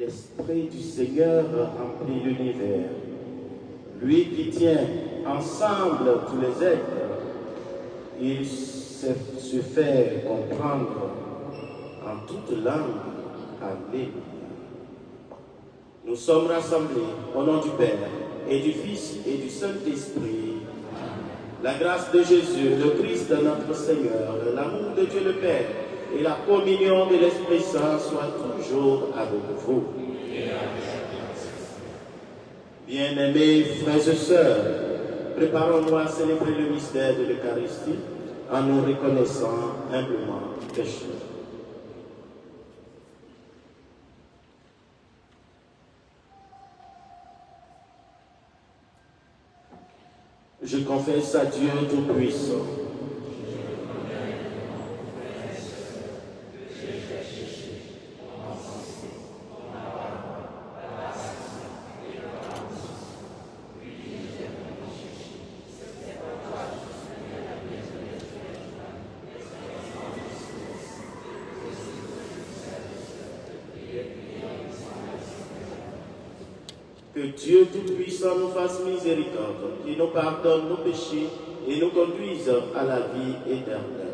L'Esprit du Seigneur remplit l'univers. Lui qui tient ensemble tous les êtres, il se fait comprendre en toute langue. Alléluia. Nous sommes rassemblés au nom du Père et du Fils et du Saint-Esprit. La grâce de Jésus, le Christ notre Seigneur, l'amour de Dieu le Père et la communion de l'Esprit Saint soient toujours avec vous. Bien-aimés frères et sœurs, préparons-nous à célébrer le mystère de l'Eucharistie en nous reconnaissant humblement pécheurs. Je confesse à Dieu Tout-Puissant. Que Dieu Tout-Puissant nous fasse miséricorde, qu'il nous pardonne nos péchés et nous conduise à la vie éternelle.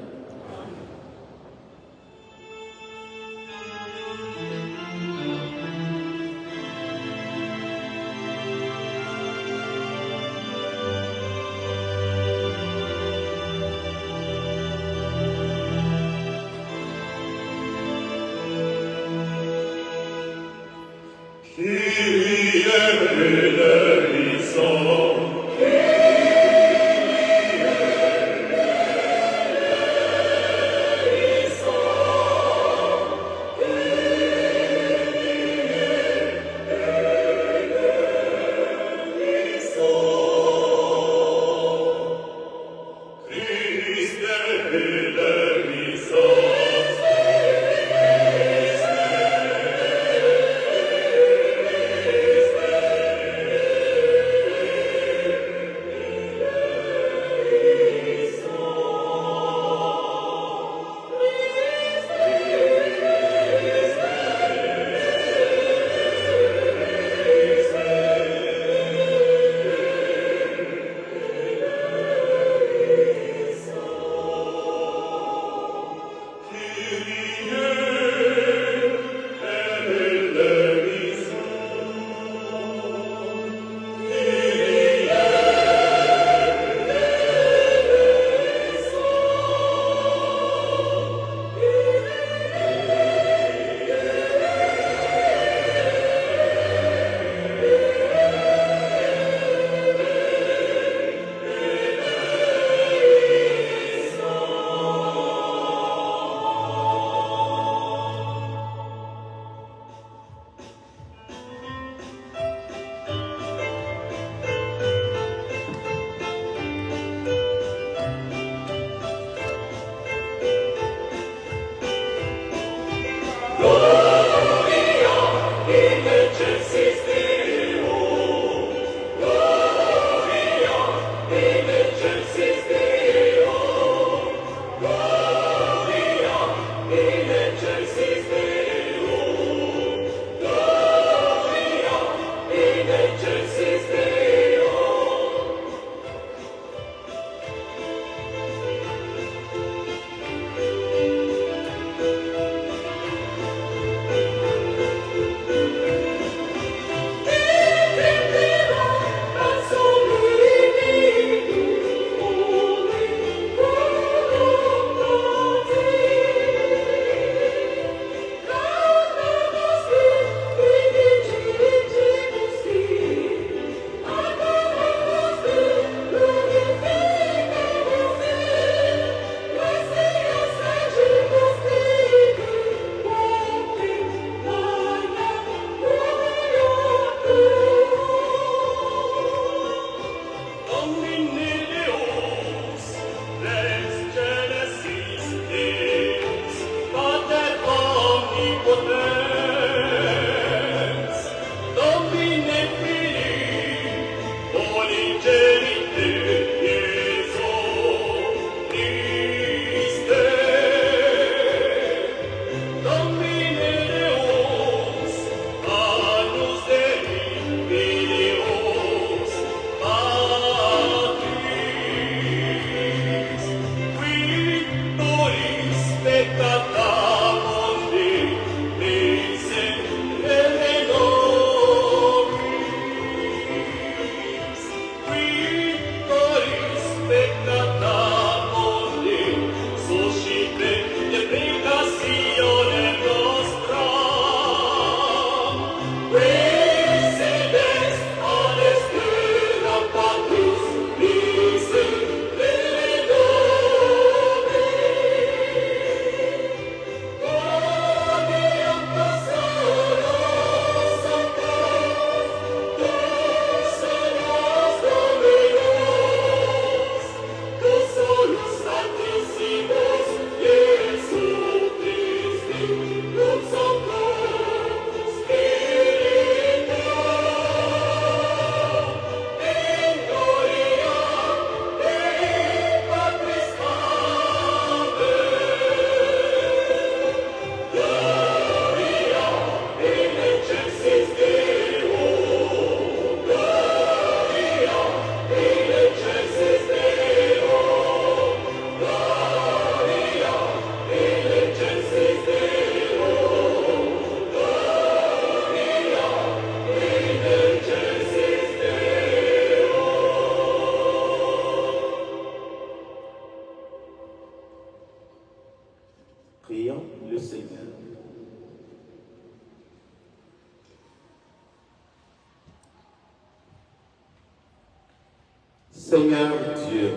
Seigneur Dieu,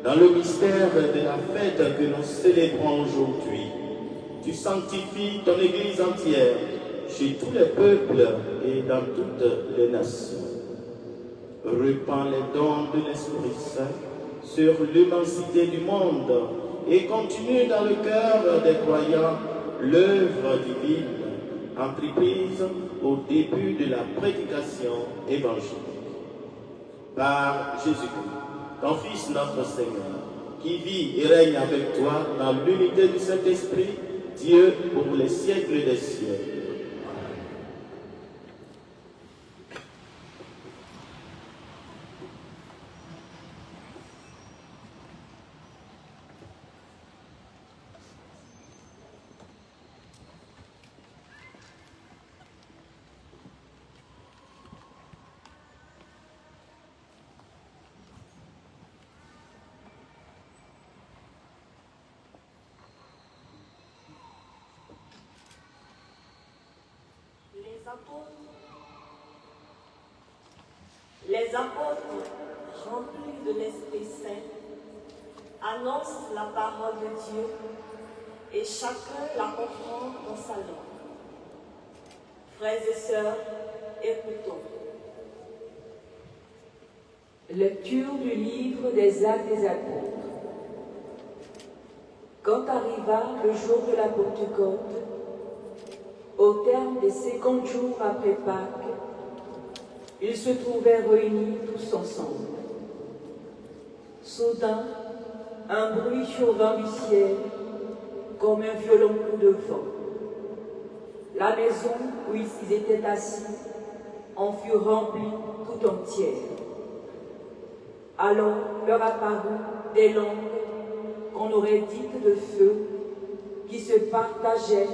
dans le mystère de la fête que nous célébrons aujourd'hui, tu sanctifies ton Église entière chez tous les peuples et dans toutes les nations. Répands les dons de l'Esprit Saint sur l'immensité du monde et continue dans le cœur des croyants l'œuvre divine entreprise au début de la prédication évangélique. Par Jésus-Christ, ton Fils notre Seigneur, qui vit et règne avec toi dans l'unité du Saint-Esprit, Dieu pour les siècles des siècles. Les apôtres, remplis de l'Esprit Saint, annoncent la parole de Dieu et chacun la comprend dans sa langue. Frères et sœurs, écoutons. Lecture du livre des Actes des Apôtres. Quand arriva le jour de la Pentecôte, au terme des 50 jours après Pâques, ils se trouvaient réunis tous ensemble. Soudain, un bruit survint du ciel, comme un violent coup de vent. La maison où ils étaient assis en fut remplie tout entière. Alors leur apparut des langues qu'on aurait dites de feu, qui se partageaient,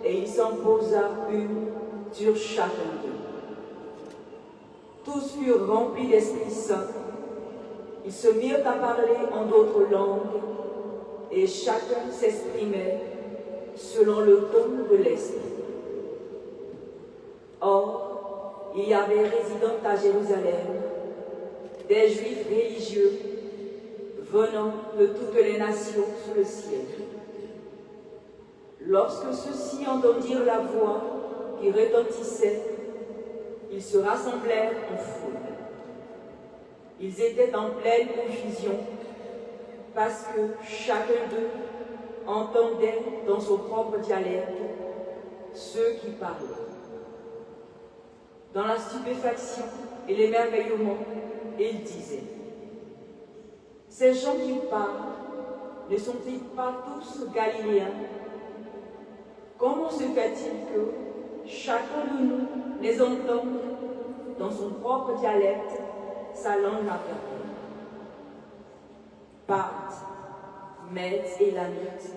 et il s'en posa une sur chacun d'eux. Tous furent remplis d'Esprit Saint. Ils se mirent à parler en d'autres langues, et chacun s'exprimait selon le ton de l'Esprit. Or, il y avait résidant à Jérusalem des Juifs religieux venant de toutes les nations sous le ciel. Lorsque ceux-ci entendirent la voix qui retentissait, ils se rassemblèrent en foule. Ils étaient en pleine confusion parce que chacun d'eux entendait dans son propre dialecte ceux qui parlaient. Dans la stupéfaction et l'émerveillement, ils disaient: ces gens qui parlent, ne sont-ils pas tous galiléens? Comment se fait-il que chacun de nous les entende dans son propre dialecte, sa langue maternelle? Parthes, Mèdes et Lamites,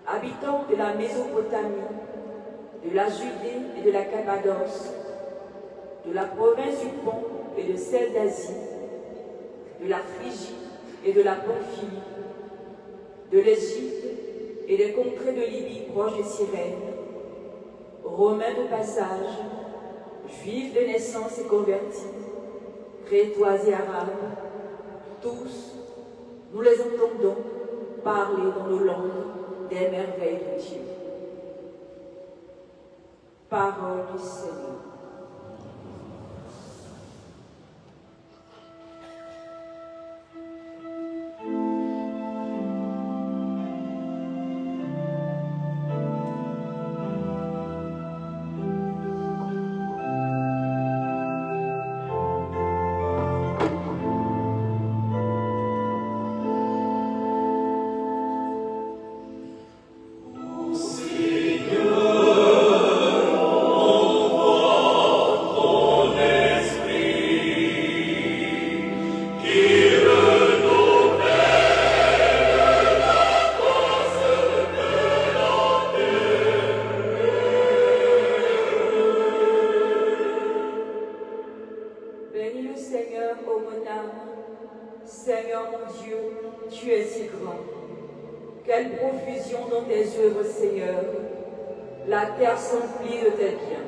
habitants de la Mésopotamie, de la Judée et de la Cappadoce, de la province du Pont et de celle d'Asie, de la Phrygie et de la Pamphylie, de l'Égypte et des contrées de Libye proches de Cyrène, Romains de passage, Juifs de naissance et convertis, Crétois et Arabes, tous, nous les entendons parler dans nos langues des merveilles de Dieu. Parole du Seigneur. Seigneur mon Dieu, tu es si grand. Quelle profusion dans tes œuvres, Seigneur. La terre s'emplit de tes biens.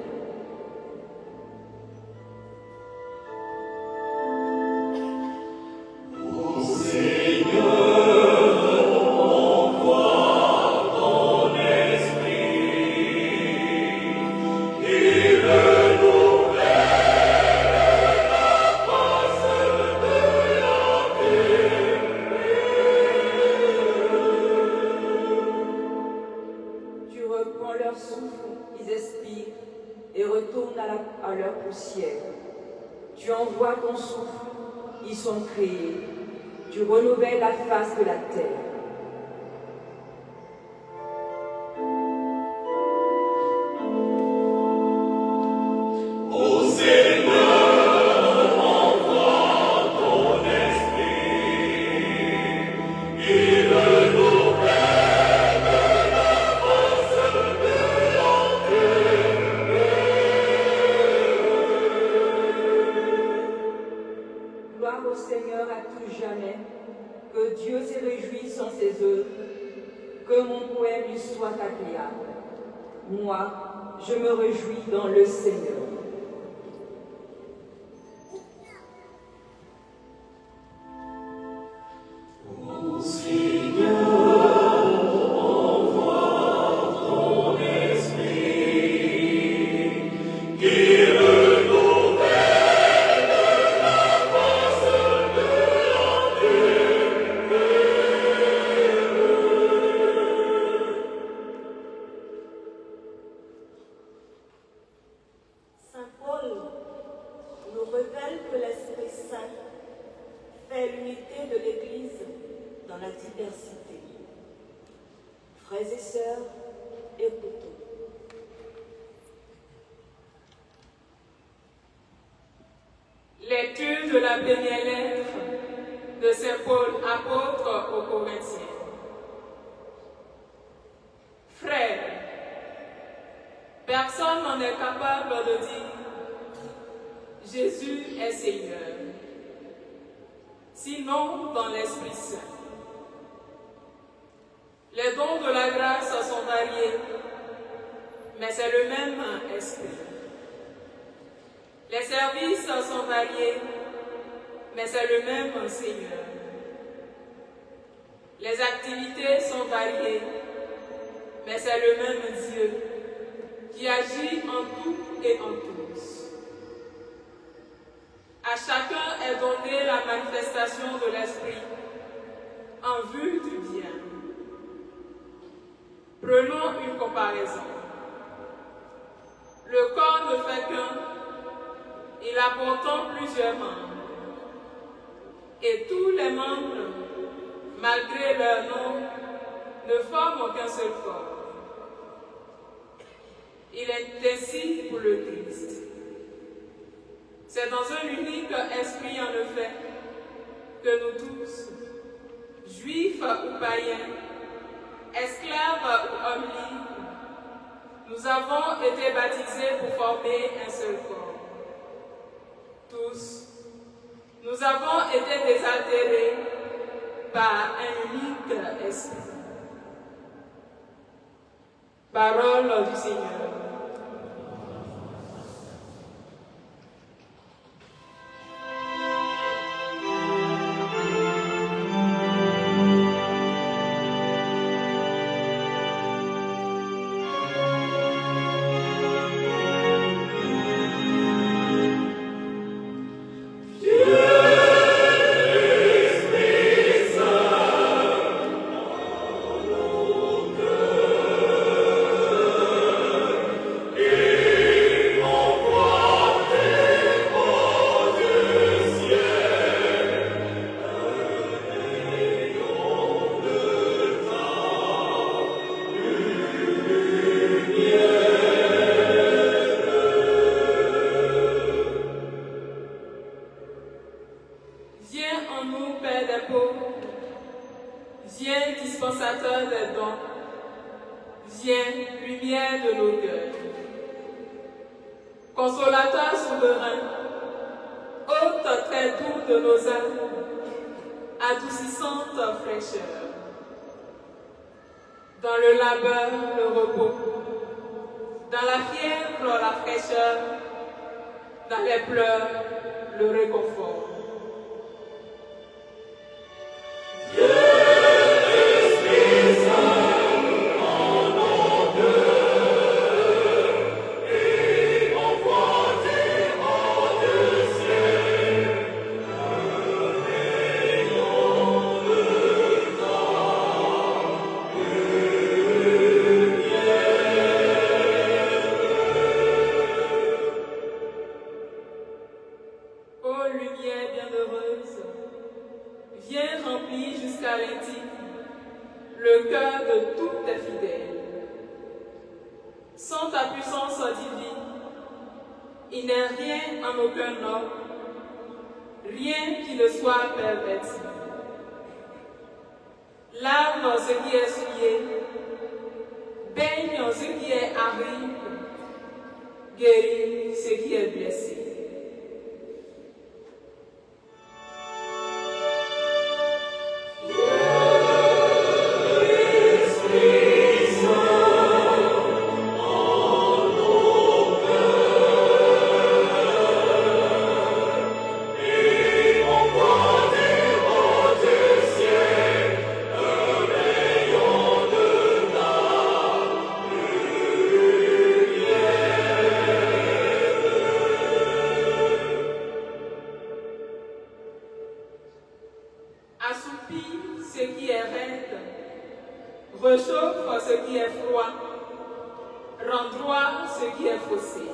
et retournent à leur poussière. Tu envoies ton souffle, ils sont créés. Tu renouvelles la face de la terre. Au Seigneur à tout jamais, que Dieu se réjouisse en ses œuvres, que mon poème lui soit agréable. Moi, je me réjouis dans le Seigneur. Ô Seigneur, envoie ton esprit, qui Frères et sœurs, écoutons. Lecture de la première lettre de Saint Paul, apôtre aux Corinthiens. Frères, personne n'en est capable de dire Jésus est Seigneur, sinon dans l'Esprit Saint. Les dons de la grâce sont variés, mais c'est le même Esprit. Les services sont variés, mais c'est le même Seigneur. Les activités sont variées, mais c'est le même Dieu qui agit en tout et en tous. À chacun est donnée la manifestation de l'Esprit en vue du bien. Prenons une comparaison. Le corps ne fait qu'un, il a pourtant plusieurs membres. Et tous les membres, malgré leur nom, ne forment qu'un seul corps. Il est ainsi pour le Christ. C'est dans un unique esprit, en effet, que nous tous, juifs ou païens, esclaves ou hommes libres, nous avons été baptisés pour former un seul corps. Tous, nous avons été désaltérés par un unique esprit. Parole du Seigneur. Consolateur souverain, hôte très doux de nos âmes, adoucissante fraîcheur. Dans le labeur, le repos, dans la fièvre, la fraîcheur, dans les pleurs, le réconfort. Il n'est rien en aucun homme, rien qui ne soit perverti. Lave ce qui est souillé, baigne ce qui est aride, guérit ce qui est blessé. Assoupis ce qui est raide, réchauffe ce qui est froid, rend droit ce qui est faussé.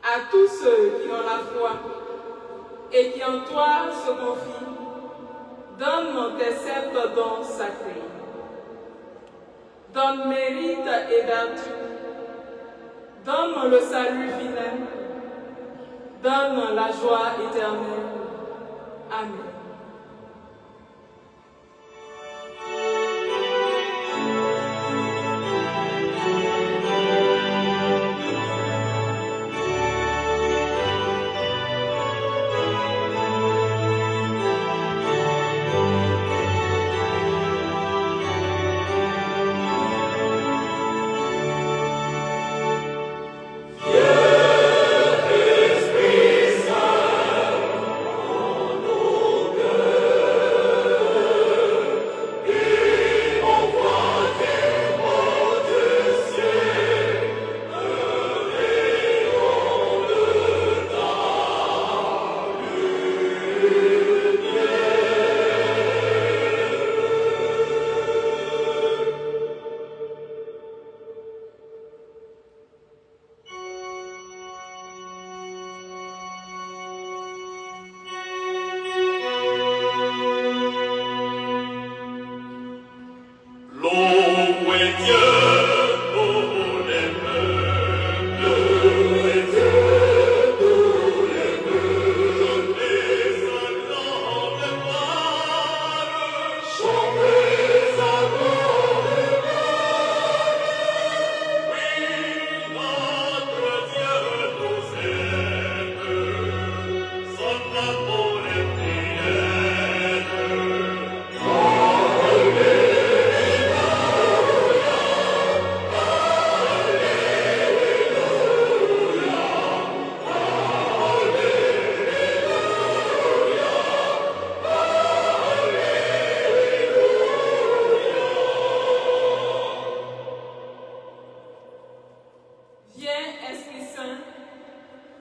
À tous ceux qui ont la foi et qui en toi se confient, donne tes sept dons sacrés. Donne mérite et vertu, donne le salut final, donne la joie éternelle. Amen.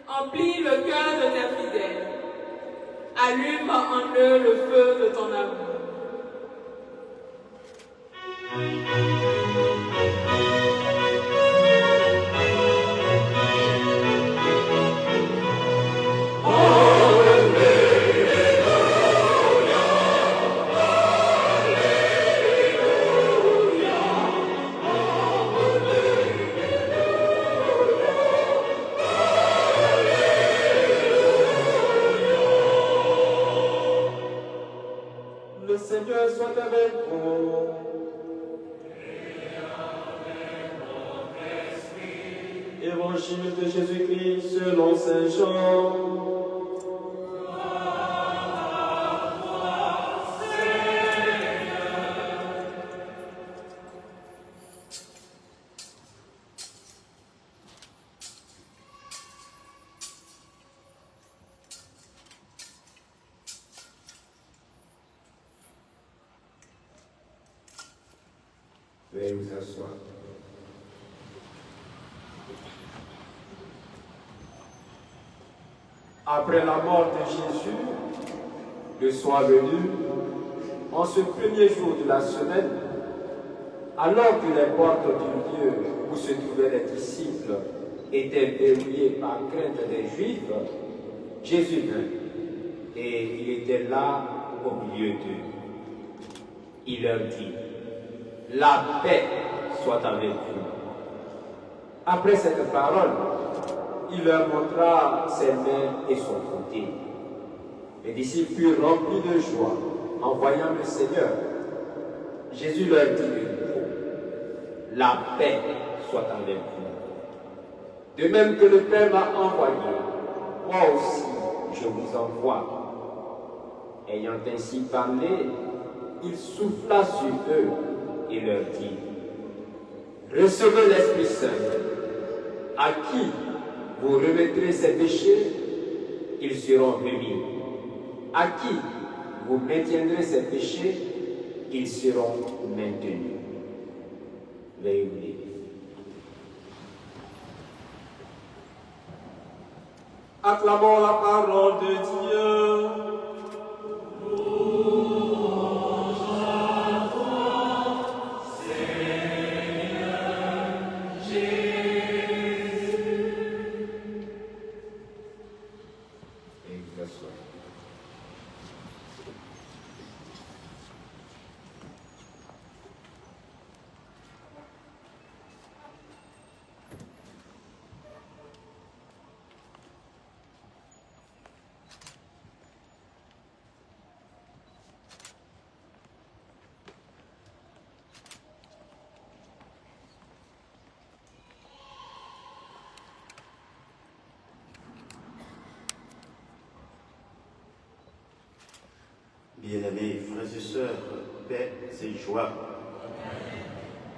Emplis le cœur de tes fidèles. Allume en eux le feu de ton amour. Le Seigneur soit avec vous. Évangile de Jésus-Christ selon Saint Jean. Veuillez vous asseoir. Après la mort de Jésus, le soir venu, en ce premier jour de la semaine, alors que les portes du lieu où se trouvaient les disciples étaient verrouillées par crainte des Juifs, Jésus vint et il était là au milieu d'eux. Il leur dit: la paix soit avec vous. Après cette parole, il leur montra ses mains et son côté. Les disciples furent remplis de joie en voyant le Seigneur. Jésus leur dit de nouveau, « La paix soit avec vous. De même que le Père m'a envoyé, moi aussi je vous envoie. » Ayant ainsi parlé, il souffla sur eux et leur dit, « Recevez l'Esprit Saint. À qui vous remettrez ces péchés, ils seront remis. À qui vous maintiendrez ces péchés, ils seront maintenus. » Veuillez vous lever. Acclamons la parole de Dieu. Bien-aimés frères et sœurs, paix et joie.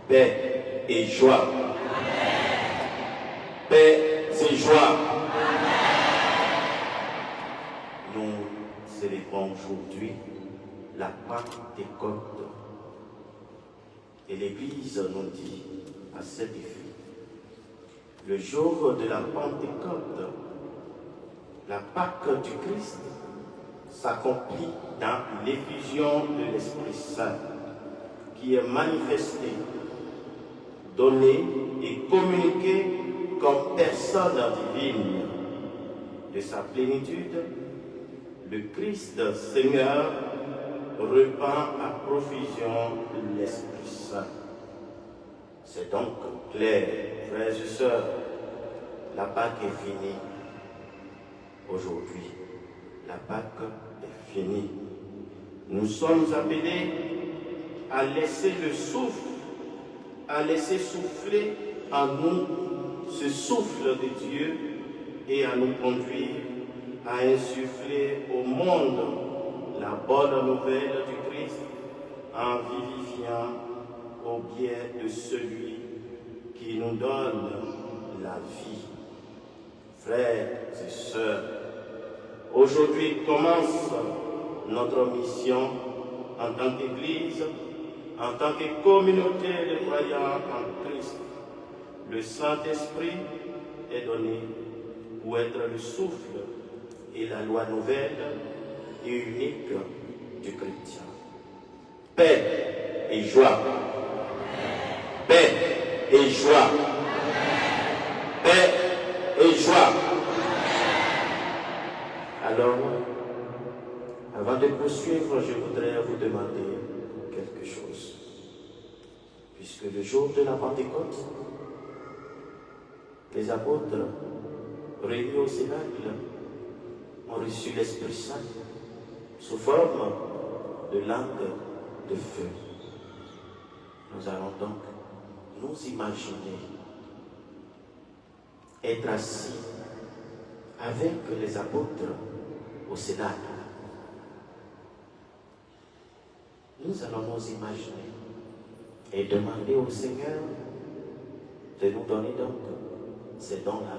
Paix et joie. Paix et joie. Nous célébrons aujourd'hui la Pentecôte. Et l'Église nous dit à cet effet, le jour de la Pentecôte, la Pâque du Christ s'accomplit dans l'effusion de l'Esprit Saint qui est manifesté, donné et communiqué comme personne divine. De sa plénitude, le Christ Seigneur répand à profusion l'Esprit Saint. C'est donc clair, frères et sœurs, la Pâque est finie aujourd'hui. La Pâque est finie. Nous sommes appelés à laisser le souffle, à laisser souffler en nous ce souffle de Dieu et à nous conduire à insuffler au monde la bonne nouvelle du Christ en vivifiant au biais de celui qui nous donne la vie. Frères et sœurs, aujourd'hui commence notre mission en tant qu'Église, en tant que communauté de croyants en Christ. Le Saint-Esprit est donné pour être le souffle et la loi nouvelle et unique du chrétien. Paix et joie. Paix et joie. Paix et joie. Alors, avant de poursuivre, je voudrais vous demander quelque chose. Puisque le jour de la Pentecôte, les apôtres réunis au Cénacle ont reçu l'Esprit Saint sous forme de langue de feu. Nous allons donc nous imaginer être assis avec les apôtres au Cénacle. Nous allons nous imaginer et demander au Seigneur de nous donner donc ces dons-là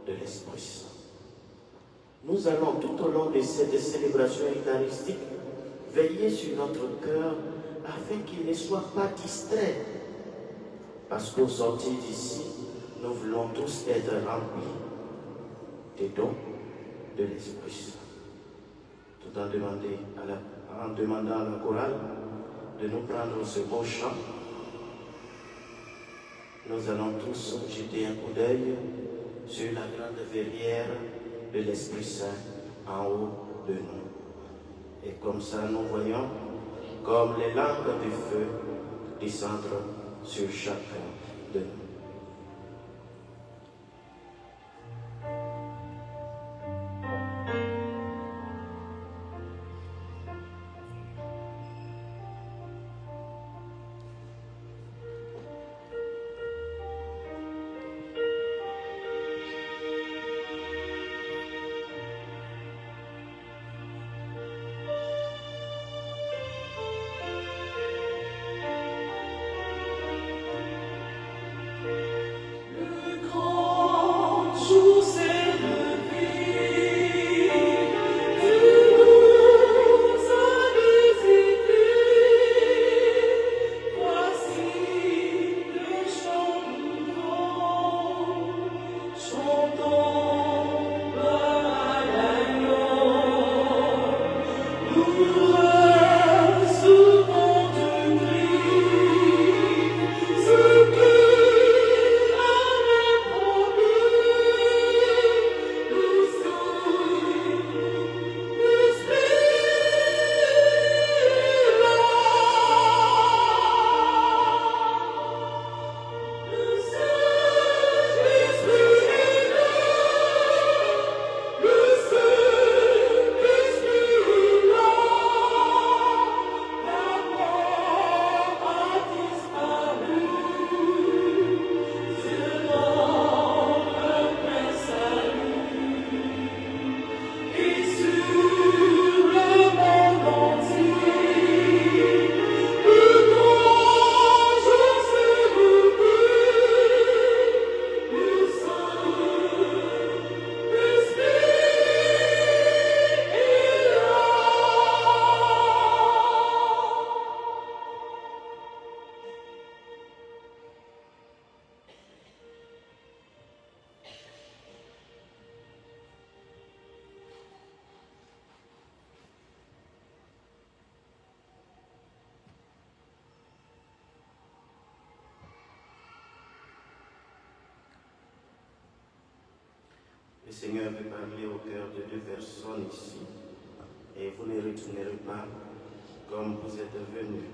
de l'Esprit Saint. Nous allons tout au long de cette célébration eucharistique veiller sur notre cœur afin qu'il ne soit pas distrait. Parce qu'au sortir d'ici, nous voulons tous être remplis des dons de l'Esprit Saint. Tout en demandant à la chorale de nous prendre ce beau chant, nous allons tous jeter un coup d'œil sur la grande verrière de l'Esprit Saint en haut de nous. Et comme ça, nous voyons comme les langues de feu descendre sur chacun de nous. Le Seigneur veut parler au cœur de 2 personnes ici. Et vous ne retournerez pas comme vous êtes venus.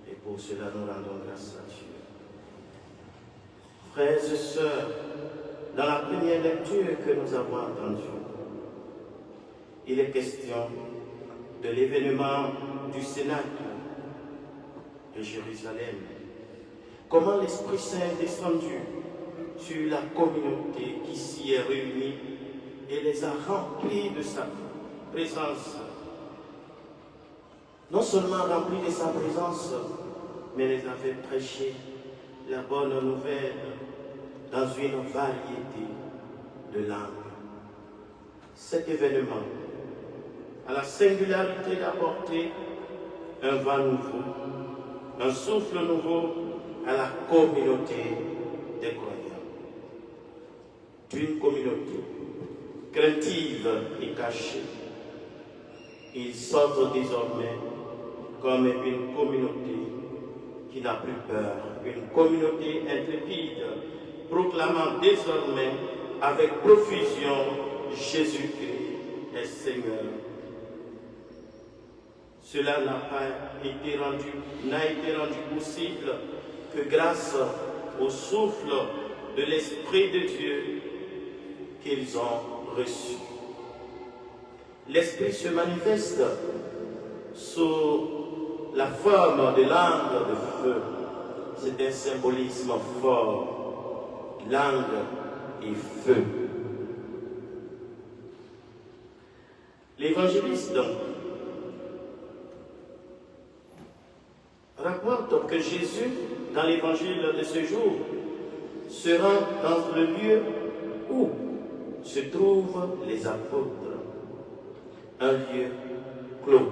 Et pour cela, nous rendons grâce à Dieu. Frères et sœurs, dans la première lecture que nous avons entendue, il est question de l'événement du Cénacle de Jérusalem. Comment l'Esprit Saint est descendu sur la communauté qui s'y est réunie et les a remplis de sa présence. Non seulement remplis de sa présence, mais les a fait prêcher la bonne nouvelle dans une variété de langues. Cet événement a la singularité d'apporter un vent nouveau, un souffle nouveau à la communauté des croyants. D'une communauté craintive et cachée, ils sortent désormais comme une communauté qui n'a plus peur, une communauté intrépide, proclamant désormais avec profusion Jésus-Christ est Seigneur. Cela n'a été rendu possible que grâce au souffle de l'Esprit de Dieu qu'ils ont reçu. L'Esprit se manifeste sous la forme de langue de feu. C'est un symbolisme fort. Langue et feu. L'évangéliste rapporte que Jésus, dans l'évangile de ce jour, se rend dans le lieu où se trouvent les apôtres, un lieu clos,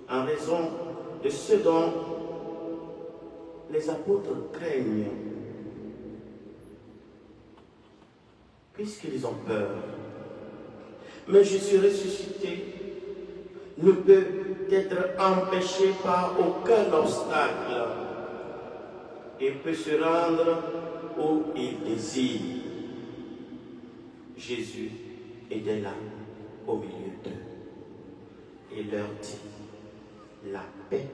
en raison de ce dont les apôtres craignent, puisqu'ils ont peur. Mais Jésus ressuscité ne peut être empêché par aucun obstacle et peut se rendre où il désire. Jésus était là au milieu d'eux et leur dit: la paix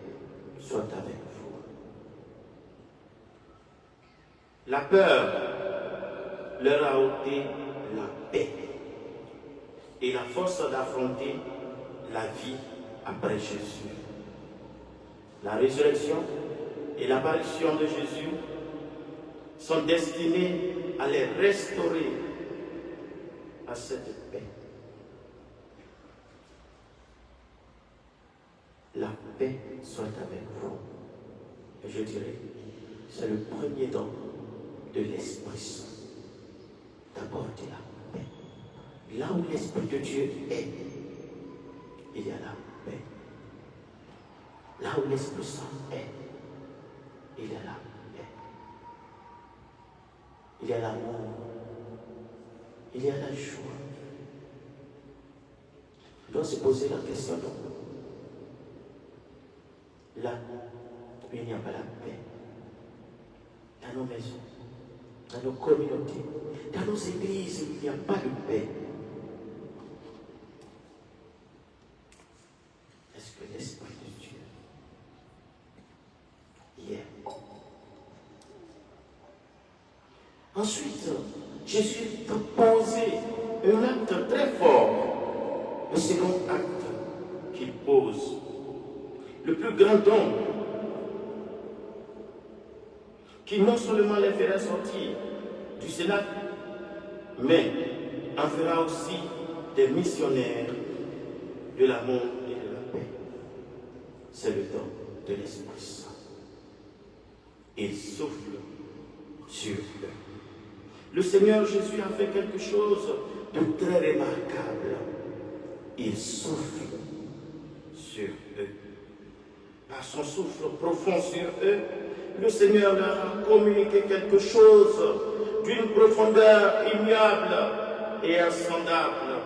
soit avec vous. La peur leur a ôté la paix et la force d'affronter la vie après Jésus. La résurrection et l'apparition de Jésus sont destinées à les restaurer à cette paix. La paix soit avec vous. Et je dirais, c'est le premier don de l'Esprit Saint, d'apporter la paix. Là où l'Esprit de Dieu est, il y a la paix. Là où l'Esprit Saint est, il y a la paix. Il y a l'amour. Il y a la joie. On doit se poser la question donc. Là où il n'y a pas la paix, dans nos maisons, dans nos communautés, dans nos églises où il n'y a pas de paix, est-ce que l'Esprit de Dieu y est? Ensuite, Jésus a posé un acte très fort, le second acte qu'il pose, le plus grand don, qui non seulement les fera sortir du Cénacle, mais en fera aussi des missionnaires de l'amour et de la paix. C'est le don de l'Esprit Saint. Il souffle sur eux. Le Seigneur Jésus a fait quelque chose de très remarquable. Il souffle sur eux. Par son souffle profond sur eux, le Seigneur leur a communiqué quelque chose d'une profondeur immuable et insondable.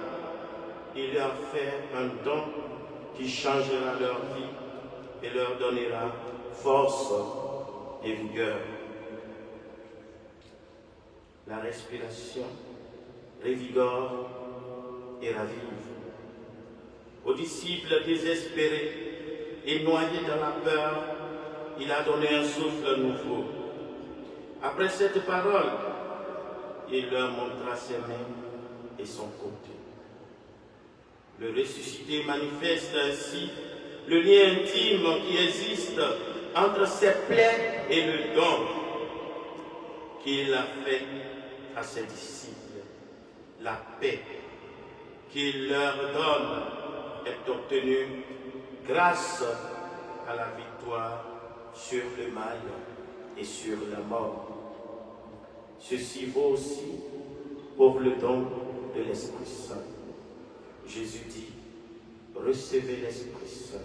Il leur a fait un don qui changera leur vie et leur donnera force et vigueur. la respiration, revigore et ravive. Aux disciples désespérés et noyés dans la peur, il a donné un souffle nouveau. Après cette parole, il leur montra ses mains et son côté. Le ressuscité manifeste ainsi le lien intime qui existe entre ses plaies et le don qu'il a fait à ses disciples. La paix qu'il leur donne est obtenue grâce à la victoire sur le mal et sur la mort. Ceci vaut aussi pour le don de l'Esprit Saint. Jésus dit, recevez l'Esprit Saint.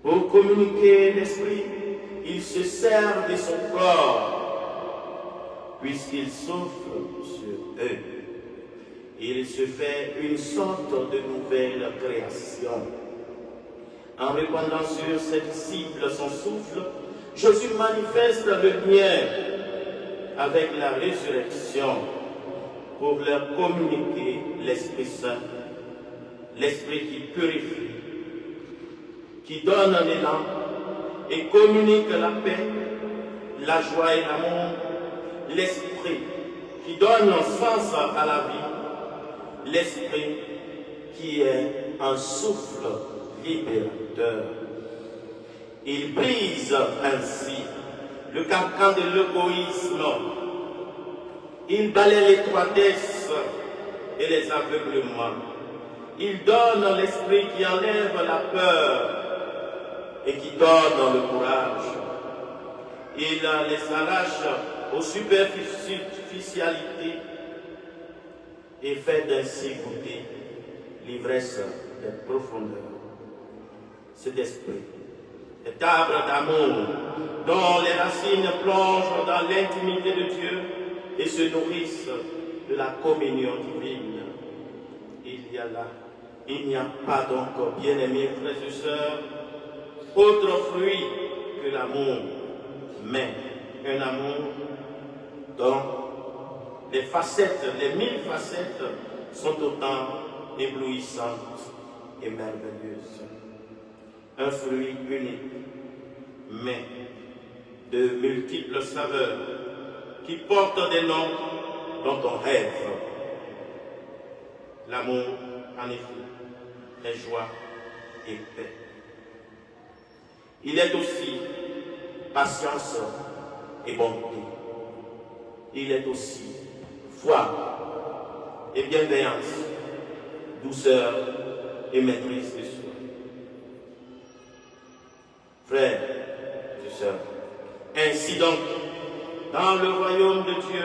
Pour communiquer l'Esprit, il se sert de son corps, puisqu'il souffle sur eux. Il se fait une sorte de nouvelle création. En répandant sur ses disciples son souffle, Jésus manifeste le lien avec la résurrection pour leur communiquer l'Esprit Saint, l'Esprit qui purifie, qui donne l'élan et communique la paix, la joie et l'amour, l'Esprit qui donne sens à la vie, l'Esprit qui est un souffle libérateur. Il brise ainsi le carcan de l'égoïsme. Il balaie l'étroitesse et les aveuglements. Il donne l'esprit qui enlève la peur et qui donne le courage. Il les arrache aux superficialités et fait ainsi goûter l'ivresse des profondeurs. Cet esprit est arbre d'amour dont les racines plongent dans l'intimité de Dieu et se nourrissent de la communion divine. Il n'y a pas donc, bien-aimés frères et sœurs, autre fruit que l'amour, mais un amour dont les facettes, les 1000 facettes sont autant éblouissantes et merveilleuses. Un fruit unique, mais de multiples saveurs qui portent des noms dont on rêve. L'amour, en effet, est joie et paix. Il est aussi patience et bonté. Il est aussi foi et bienveillance, douceur et maîtrise de soi. Frères et sœurs, ainsi donc, dans le royaume de Dieu,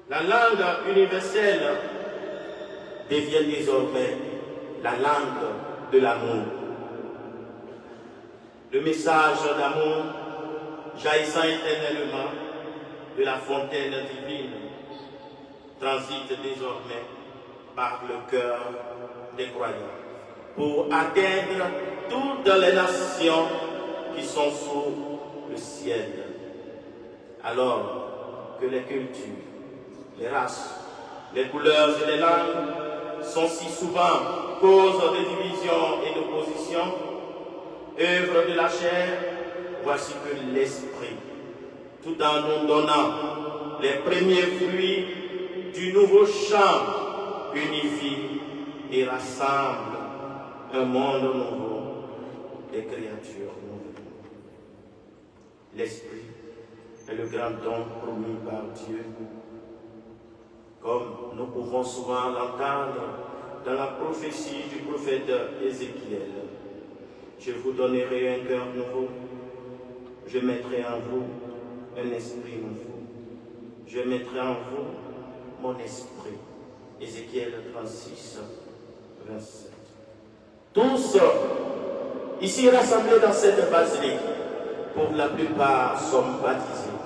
la langue universelle devient désormais la langue de l'amour. Le message d'amour jaillissant éternellement de la fontaine divine transite désormais par le cœur des croyants pour atteindre toutes les nations qui sont sous le ciel. Alors que les cultures, les races, les couleurs et les langues sont si souvent cause de division et d'opposition, œuvre de la chair, voici que l'Esprit, tout en nous donnant les premiers fruits du nouveau chant, unifie et rassemble un monde nouveau, des créatures nouvelles. L'Esprit est le grand don promis par Dieu, comme nous pouvons souvent l'entendre dans la prophétie du prophète Ézéchiel. Je vous donnerai un cœur nouveau, je mettrai en vous un esprit nouveau, je mettrai en vous mon esprit. Ézéchiel 36, 27. Tous, ici rassemblés dans cette basilique, pour la plupart sommes baptisés,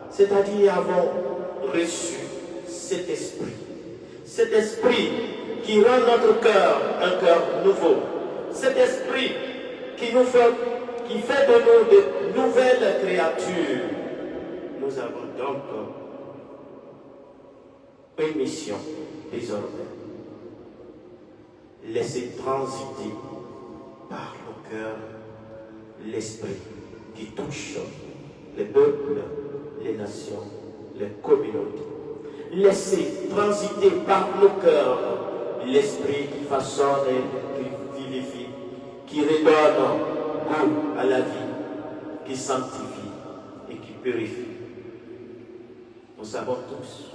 c'est-à-dire avons reçu cet esprit qui rend notre cœur un cœur nouveau, cet esprit qui fait de nous de nouvelles créatures. nous avons donc une mission désormais. Laisser transiter par nos cœurs l'esprit qui touche les peuples, les nations, les communautés. Laisser transiter par nos cœurs l'esprit qui façonne et qui vivifie, qui redonne goût à la vie, qui sanctifie et qui purifie. Nous savons tous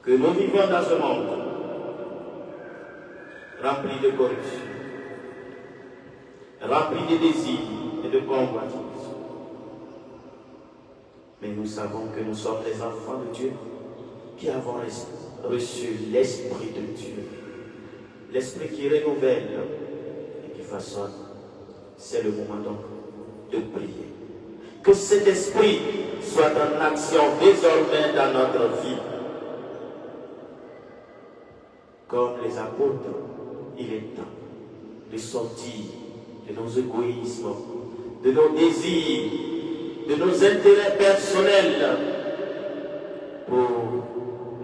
que nous vivons dans un monde rempli de corruption, rempli de désirs et de convoitises. Mais nous savons que nous sommes les enfants de Dieu qui avons reçu l'Esprit de Dieu, l'Esprit qui renouvelle et qui façonne. C'est le moment donc de prier. Que cet Esprit soit en action désormais dans notre vie. Comme les apôtres, il est temps de sortir de nos égoïsmes, de nos désirs, de nos intérêts personnels pour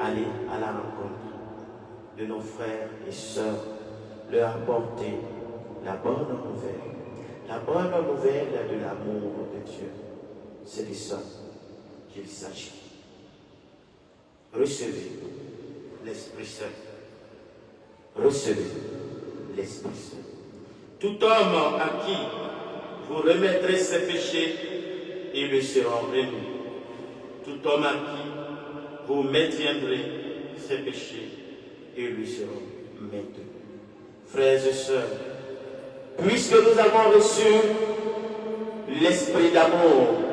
aller à la rencontre de nos frères et sœurs, leur apporter la bonne nouvelle de l'amour de Dieu. C'est de ça qu'il s'agit. Recevez l'Esprit Saint. Recevez l'Esprit Saint. Tout homme à qui vous remettrez ses péchés, ils lui seront remis. Tout homme à qui vous maintiendrez ses péchés, ils lui seront maintenus. Frères et sœurs, puisque nous avons reçu l'esprit d'amour,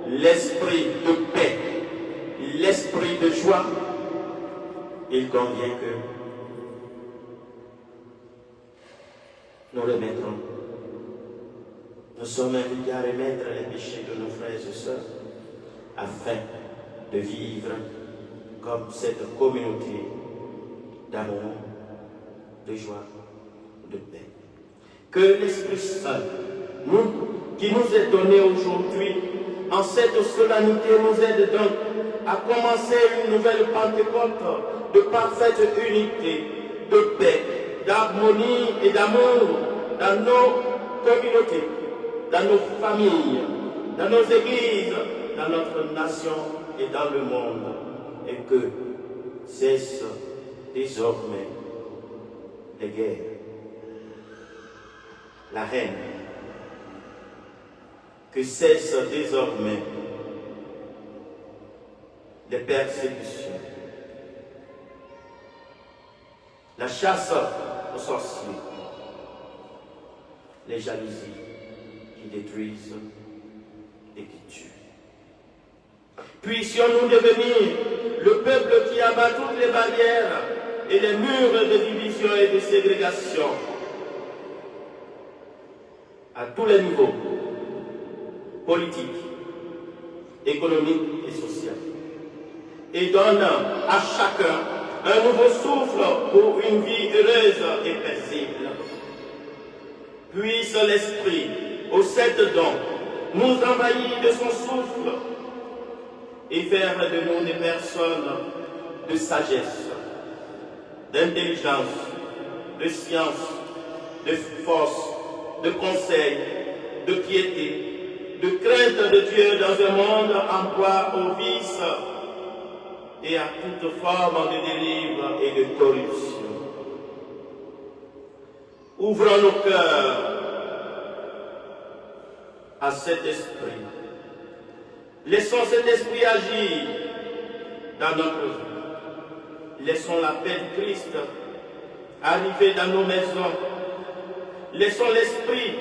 l'esprit de paix, l'esprit de joie, il convient que nous remettrons. Nous sommes invités à remettre les péchés de nos frères et sœurs afin de vivre comme cette communauté d'amour, de joie, de paix. Que l'Esprit Saint, qui nous est donné aujourd'hui, en cette solennité, nous aide donc à commencer une nouvelle Pentecôte de parfaite unité, de paix, d'harmonie et d'amour dans nos communautés, dans nos familles, dans nos églises, dans notre nation et dans le monde. Et que cessent désormais les guerres, la haine, que cessent désormais les persécutions, la chasse aux sorciers, les jalousies qui détruisent et qui tuent. Puissions-nous devenir le peuple qui abat toutes les barrières et les murs de division et de ségrégation à tous les niveaux, politiques, économiques et sociaux, et donne à chacun un nouveau souffle pour une vie heureuse et paisible. Puisse l'Esprit, aux 7 dons, nous envahir de son souffle et faire de nous des personnes de sagesse, d'intelligence, de science, de force, de conseil, de piété, de crainte de Dieu dans un monde en proie au vice et à toute forme de dérive et de corruption. Ouvrons nos cœurs à cet esprit. Laissons cet esprit agir dans notre vie. Laissons la paix de Christ arriver dans nos maisons. Laissons l'esprit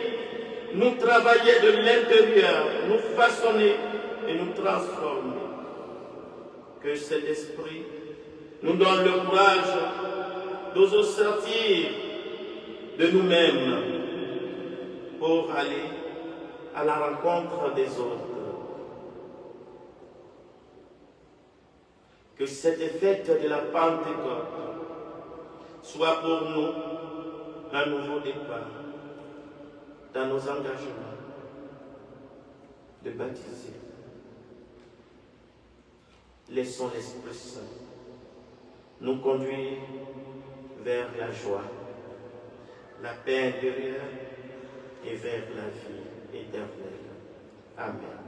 nous travailler de l'intérieur, nous façonner et nous transformer. Que cet esprit nous donne le courage d'oser sortir de nous-mêmes pour aller à la rencontre des autres. Que cette fête de la Pentecôte soit pour nous un nouveau départ dans nos engagements de baptiser, laissons l'Esprit Saint nous conduire vers la joie, la paix intérieure et vers la vie éternelle. Amen.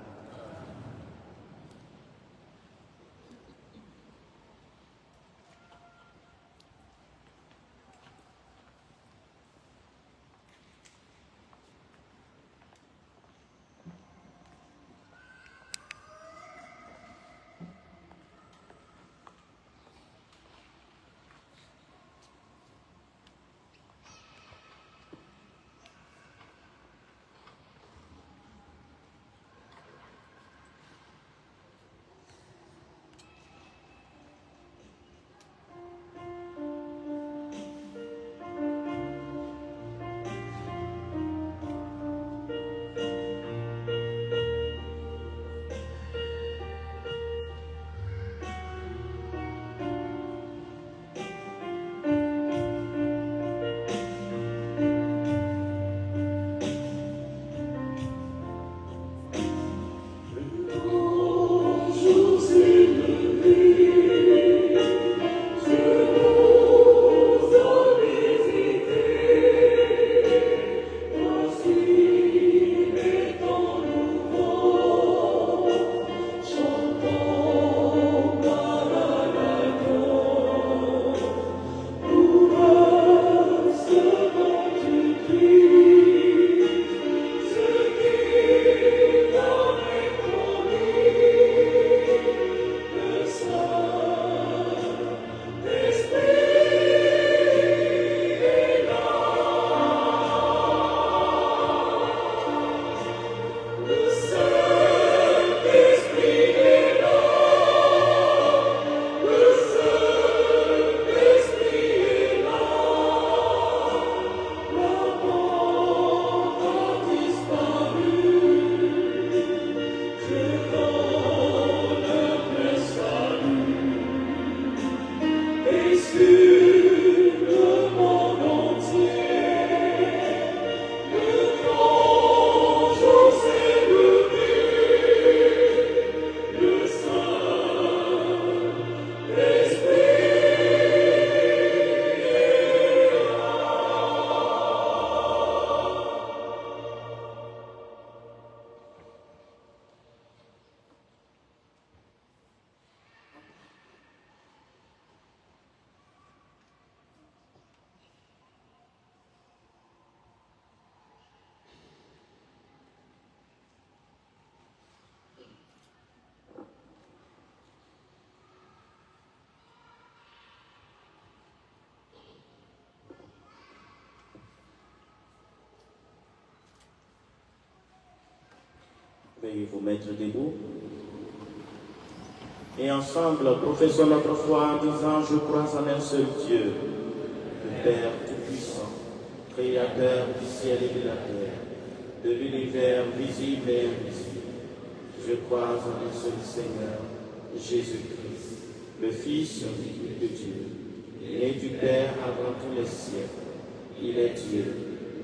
Veuillez vous mettre debout. Et ensemble, professons notre foi en disant: je crois en un seul Dieu, le Père Tout-Puissant, Créateur du ciel et de la terre, de l'univers visible et invisible. Je crois en un seul Seigneur, Jésus-Christ, le Fils unique de Dieu, né du Père avant tous les siècles. Il est Dieu,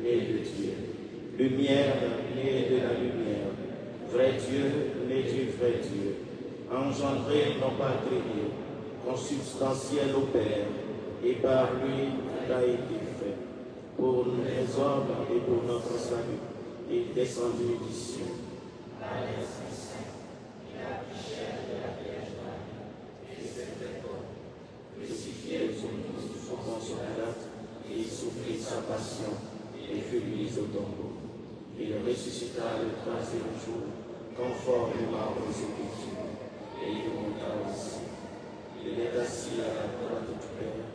né de Dieu, lumière née de la lumière, vrai Dieu, né du vrai Dieu, engendré non pas créé, consubstantiel au Père, et par lui tout a été fait. Pour nous les hommes et pour notre salut, il est descendu du ciel. Par l'Esprit Saint, il a pris chair de la Vierge Marie, et s'est fait homme, crucifié sous Ponce Pilate, et il souffrit sa passion, et fut mis au tombeau. Il ressuscita le troisième jour, conformément aux Écritures, et il monta au ciel. Il est assis à la droite du Père.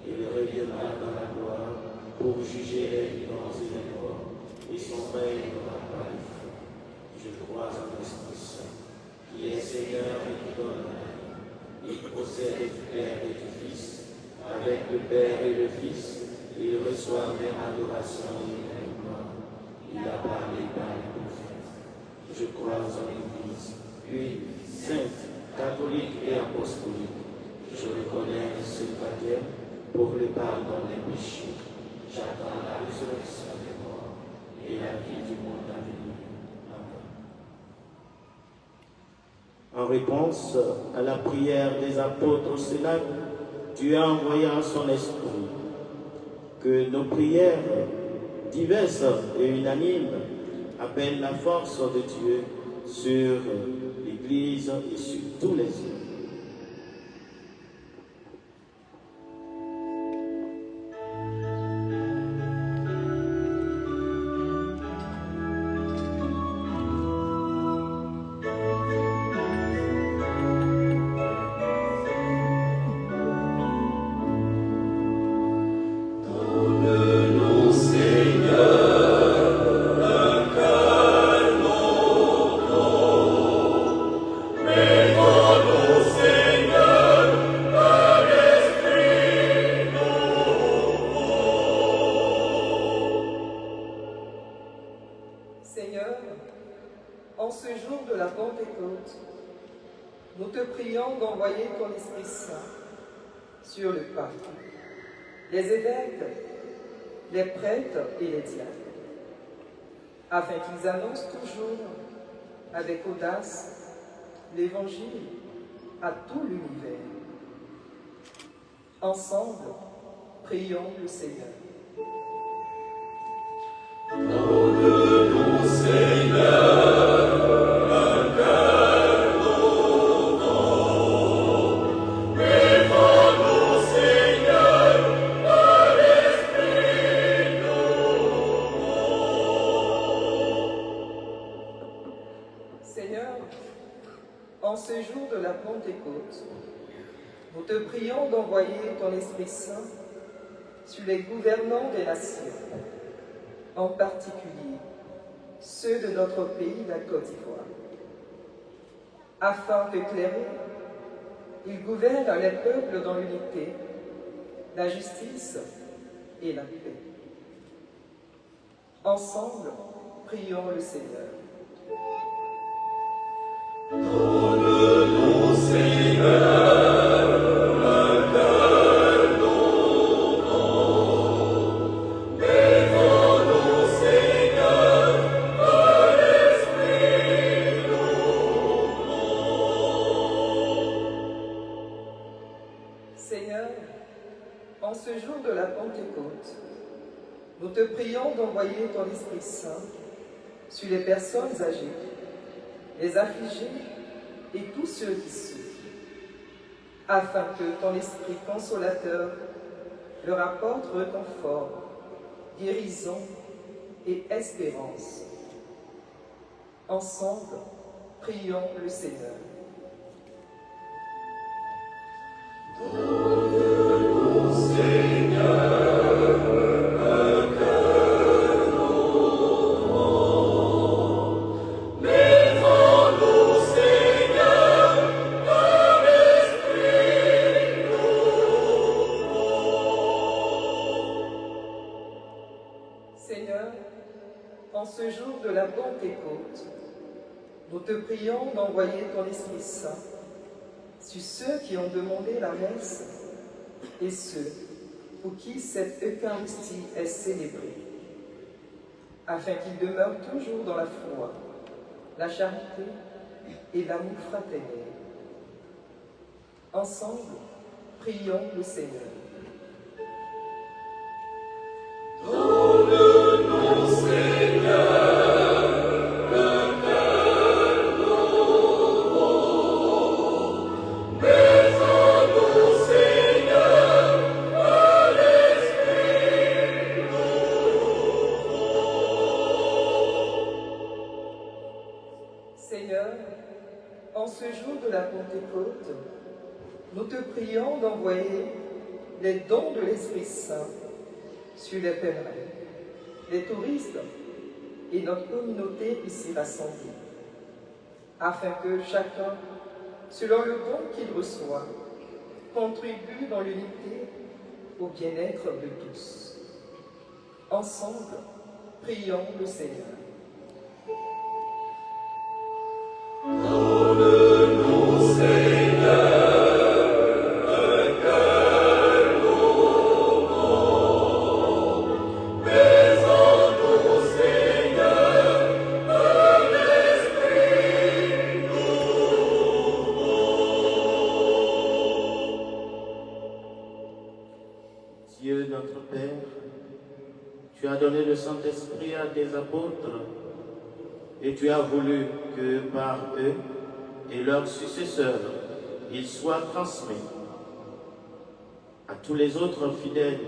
Il reviendra dans la gloire pour juger les vivants et les morts, et son règne n'aura pas de fin. Je crois en l'Esprit Saint, qui est Seigneur et qui donne la vie. Il procède du Père et du Fils. Avec le Père et le Fils, il reçoit même adoration et même gloire. Il a parlé par les prophètes. Je crois en l'Église, puis sainte, catholique et apostolique. Je reconnais le seul baptême pour le pardon des péchés. J'attends la résurrection des morts et la vie du monde à venir. Amen. En réponse à la prière des apôtres au Cénacle, Dieu a envoyé son esprit. Que nos prières diverses et unanimes appellent la force de Dieu sur l'Église et sur tous les hommes. Seigneur, en ce jour de la Pentecôte, nous te prions d'envoyer ton Esprit Saint sur le pape, les évêques, les prêtres et les diacres, afin qu'ils annoncent toujours avec audace l'Évangile à tout l'univers. Ensemble, prions le Seigneur. Donne-nous, Seigneur, un cœur nouveau. Révèle-nous, Seigneur, un esprit nouveau. Seigneur, en ce jour de la Pentecôte, nous te prions d'envoyer ton Esprit Saint sur les gouvernants des nations, en particulier ceux de notre pays, la Côte d'Ivoire, afin qu'éclairés, ils gouvernent les peuples dans l'unité, la justice et la paix. Ensemble, prions le Seigneur. Donne-nous, Seigneur, un cœur nouveau. Révèle-nous, Seigneur, un esprit nouveau. Seigneur, en ce jour de la Pentecôte, nous te prions d'envoyer ton Esprit Saint sur les personnes âgées, les affligés et tous ceux qui souffrent, afin que ton Esprit consolateur leur apporte réconfort, guérison et espérance. Ensemble, prions le Seigneur. Donne-nous, Seigneur, un cœur nouveau. Révèle-nous, Seigneur, un esprit nouveau. Seigneur, en ce jour de la Pentecôte, nous te prions d'envoyer ton Esprit Saint sur ceux qui ont demandé la messe et ceux pour qui cette Eucharistie est célébrée, afin qu'ils demeurent toujours dans la foi, la charité et l'amour fraternel. Ensemble, prions le Seigneur. Donne-nous, Seigneur, un cœur nouveau. Révèle-nous, Seigneur, un esprit nouveau. Seigneur, en ce jour de la Pentecôte, nous te prions d'envoyer les dons de l'Esprit Saint sur les pèlerins, les touristes et notre communauté ici rassemblée, afin que chacun, selon le don qu'il reçoit, contribue dans l'unité au bien-être de tous. Ensemble, prions le Seigneur. Donne-nous, Seigneur, un cœur nouveau. Révèle-nous, Seigneur, un esprit nouveau. notre Père, tu as donné le Saint-Esprit à tes apôtres et tu as voulu que par eux et leurs successeurs, il soit transmis à tous les autres fidèles.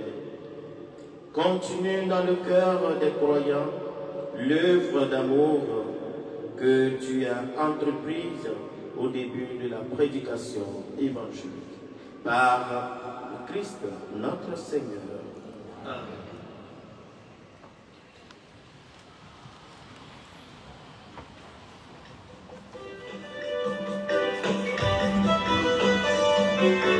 Continue dans le cœur des croyants l'œuvre d'amour que tu as entreprise au début de la prédication évangélique. Par le Christ notre Seigneur. Amen. Amen.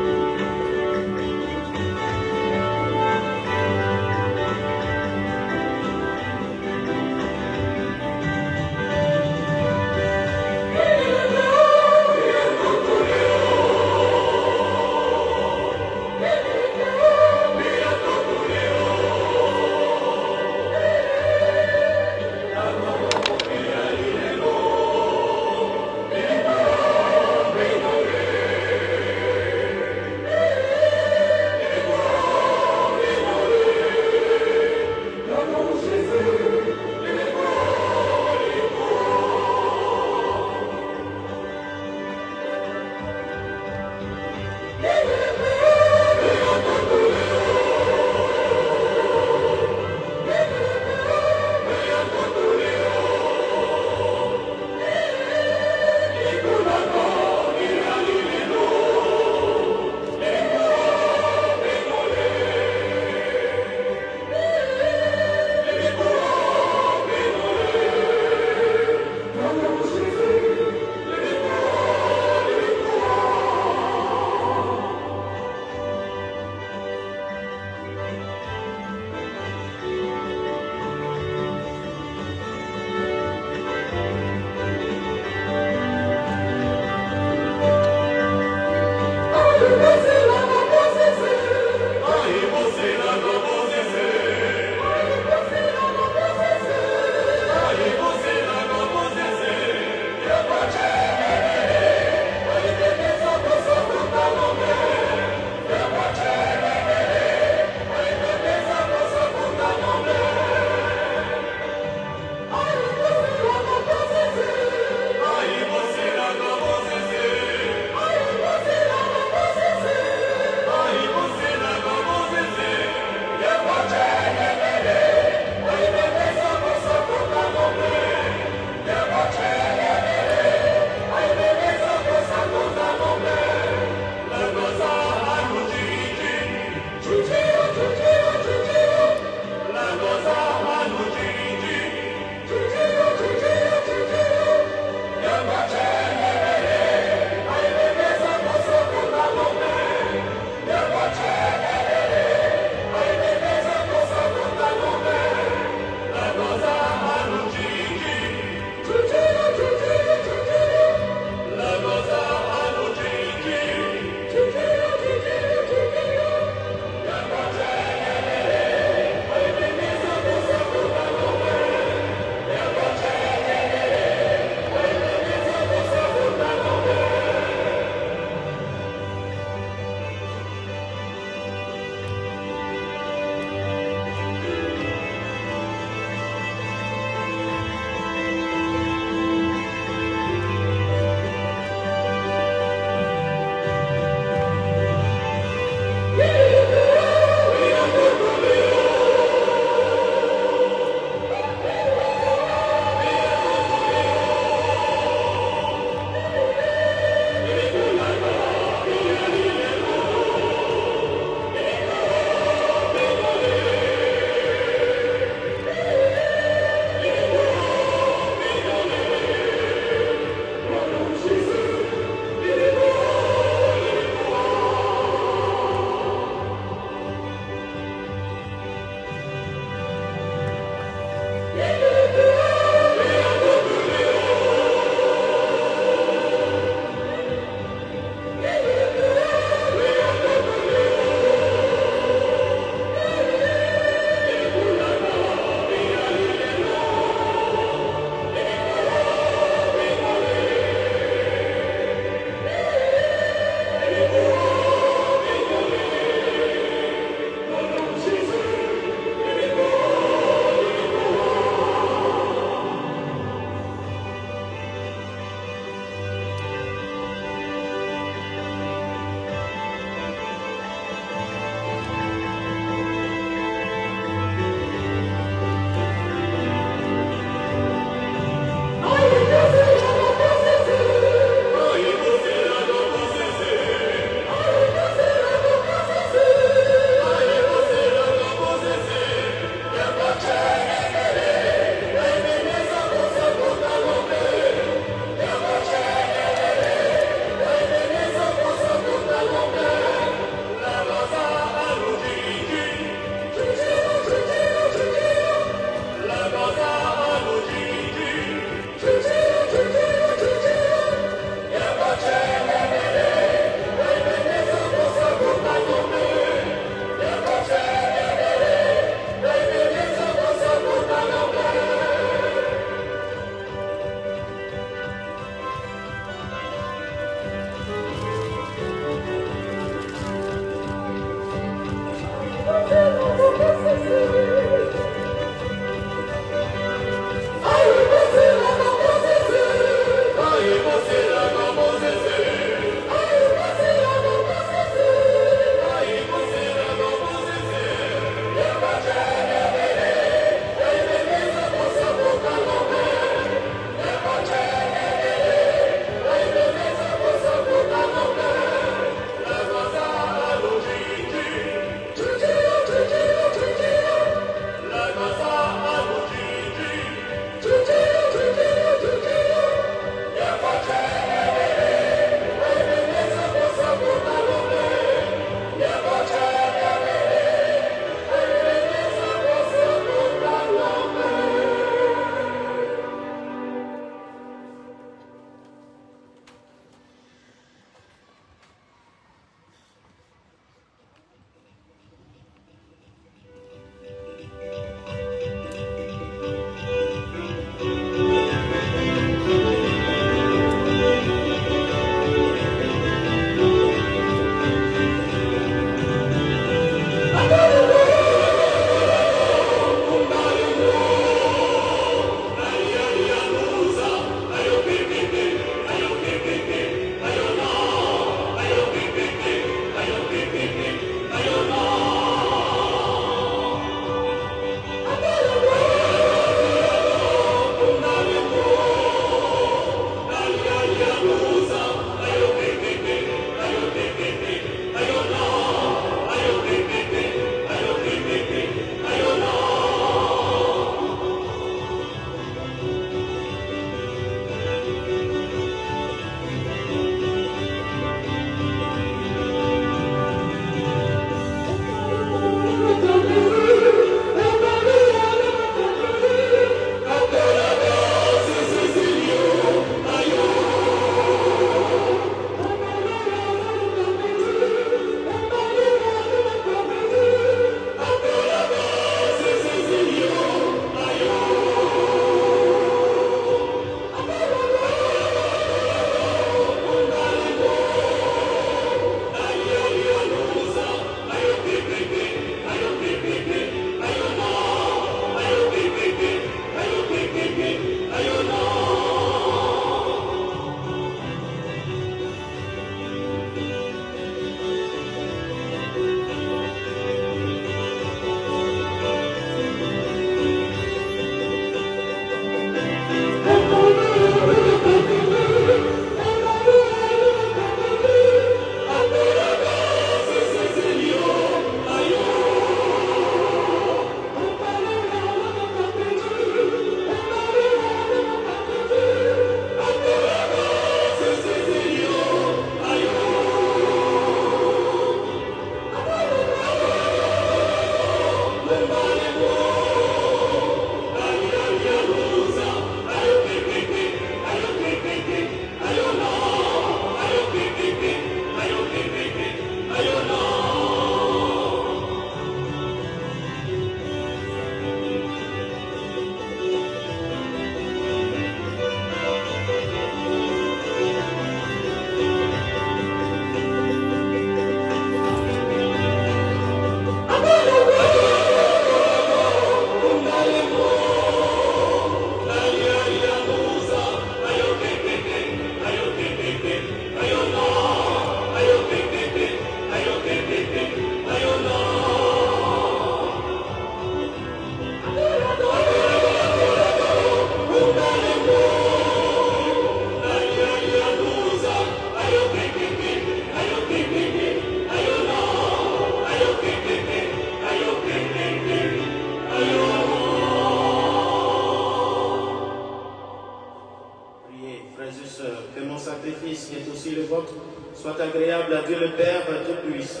soit agréable à Dieu le Père Tout-Puissant.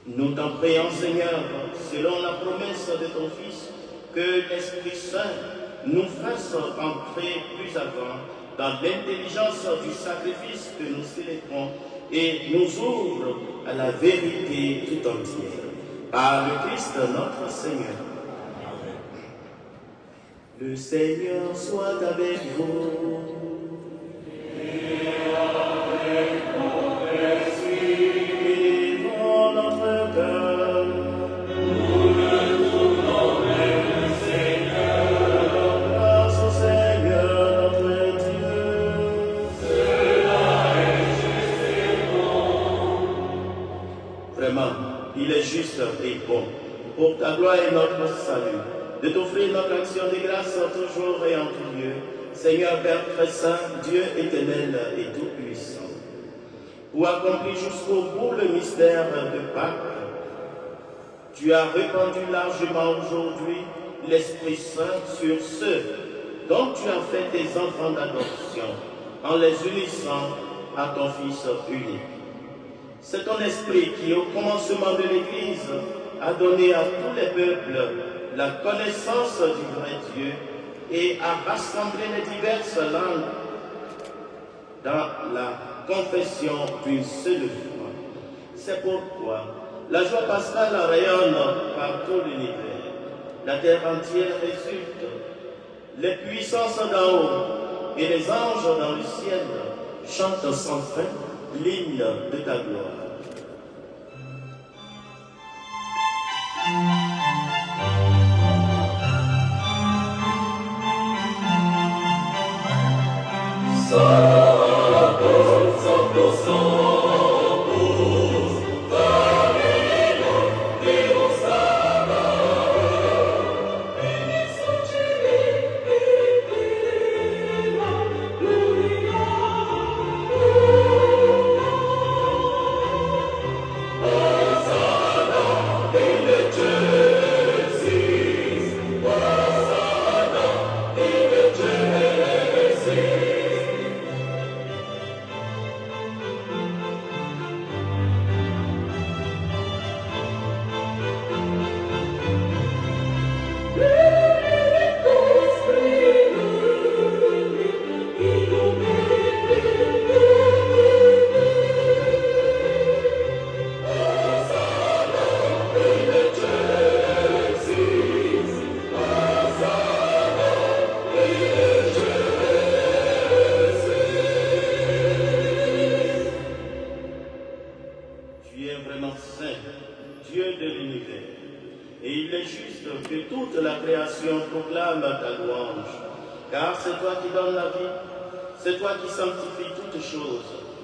Nous t'en prions, Seigneur, selon la promesse de ton Fils, que l'Esprit Saint nous fasse entrer plus avant dans l'intelligence du sacrifice que nous célébrons et nous ouvre à la vérité tout entière. Par le Christ notre Seigneur. Le Seigneur soit avec vous. Élevons notre cœur. Nous le tournons vers le Seigneur. Grâce au Seigneur notre Dieu. Cela est juste et bon. Vraiment, il est juste et bon, pour ta gloire et notre salut, de t'offrir notre action de grâce toujours et en tout lieu, Seigneur Père très saint, Dieu éternel et tout-puissant. Pour accomplir jusqu'au bout le mystère de Pâques, tu as répandu largement aujourd'hui l'Esprit Saint sur ceux dont tu as fait tes enfants d'adoption, en les unissant à ton Fils unique. C'est ton esprit qui, au commencement de l'Église, a donné à tous les peuples la connaissance du vrai Dieu et a rassemblé les diverses langues dans la confession d'une seule foi. C'est pourquoi la joie pascale rayonne par tout l'univers. La terre entière résulte. Les puissances d'en haut et les anges dans le ciel chantent sans fin l'hymne de ta gloire.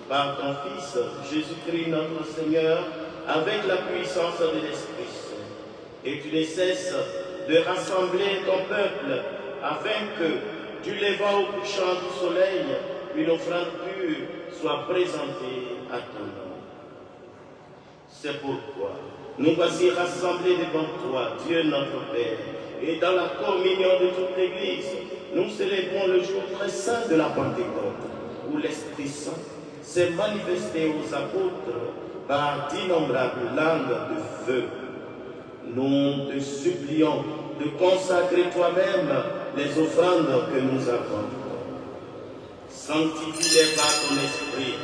Par ton Fils, Jésus-Christ notre Seigneur, avec la puissance de l'Esprit Saint. Et tu ne cesses de rassembler ton peuple, afin que, du levant au couchant du soleil, une offrande pure soit présentée à ton nom. C'est pourquoi nous voici rassemblés devant toi, Dieu notre Père, et dans la communion de toute l'Église, nous célébrons le jour très saint de la Pentecôte, où l'Esprit Saint s'est manifesté aux apôtres par d'innombrables langues de feu. Nous te supplions de consacrer toi-même les offrandes que nous apportons. Sanctifie-les par ton esprit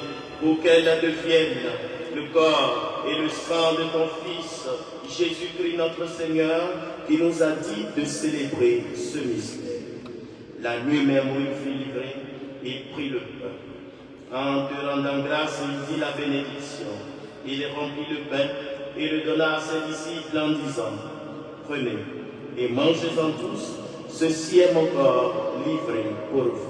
pour qu'elles deviennent le corps et le sang de ton Fils, Jésus-Christ notre Seigneur, qui nous a dit de célébrer ce mystère. La nuit même où il fut livré, il prit le pain. En te rendant grâce, il dit la bénédiction. Il remplit le pain et le donna à ses disciples en disant, « Prenez et mangez-en tous, ceci est mon corps livré pour vous. »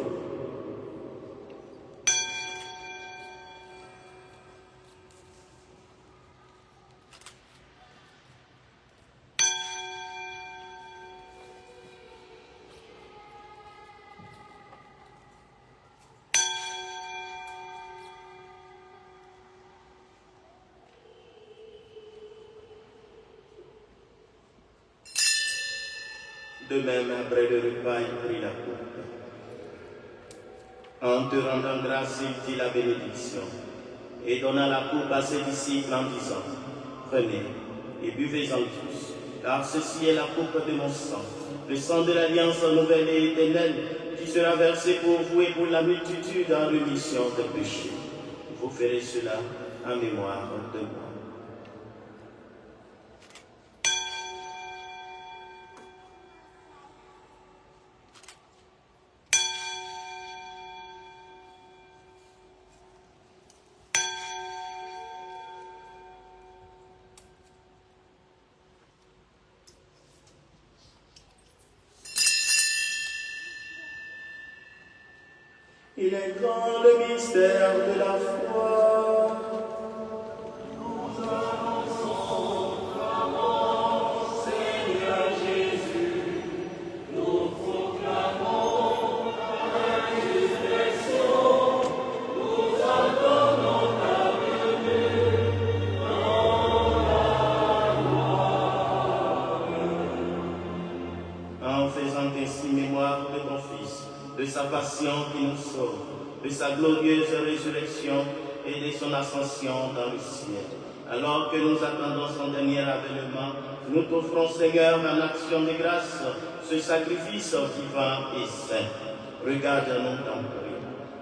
De même, après le repas, il prit la coupe. En te rendant grâce, il dit la bénédiction et donna la coupe à ses disciples en disant, prenez et buvez-en tous, car ceci est la coupe de mon sang, le sang de l'alliance nouvelle et éternelle, qui sera versé pour vous et pour la multitude en rémission des péchés. Vous ferez cela en mémoire de moi. Il est grand le mystère de la foi. Nous annonçons ta mort, Seigneur Jésus. Nous proclamons ta résurrection. Nous attendons ta venue dans la gloire. En faisant ainsi mémoire de ton Fils, de sa passion qui nous sauve, de sa glorieuse résurrection et de son ascension dans le ciel. Alors que nous attendons son dernier avènement, nous t'offrons, Seigneur, en action de grâce, ce sacrifice vivant et saint. Regarde-nous, t'en prie,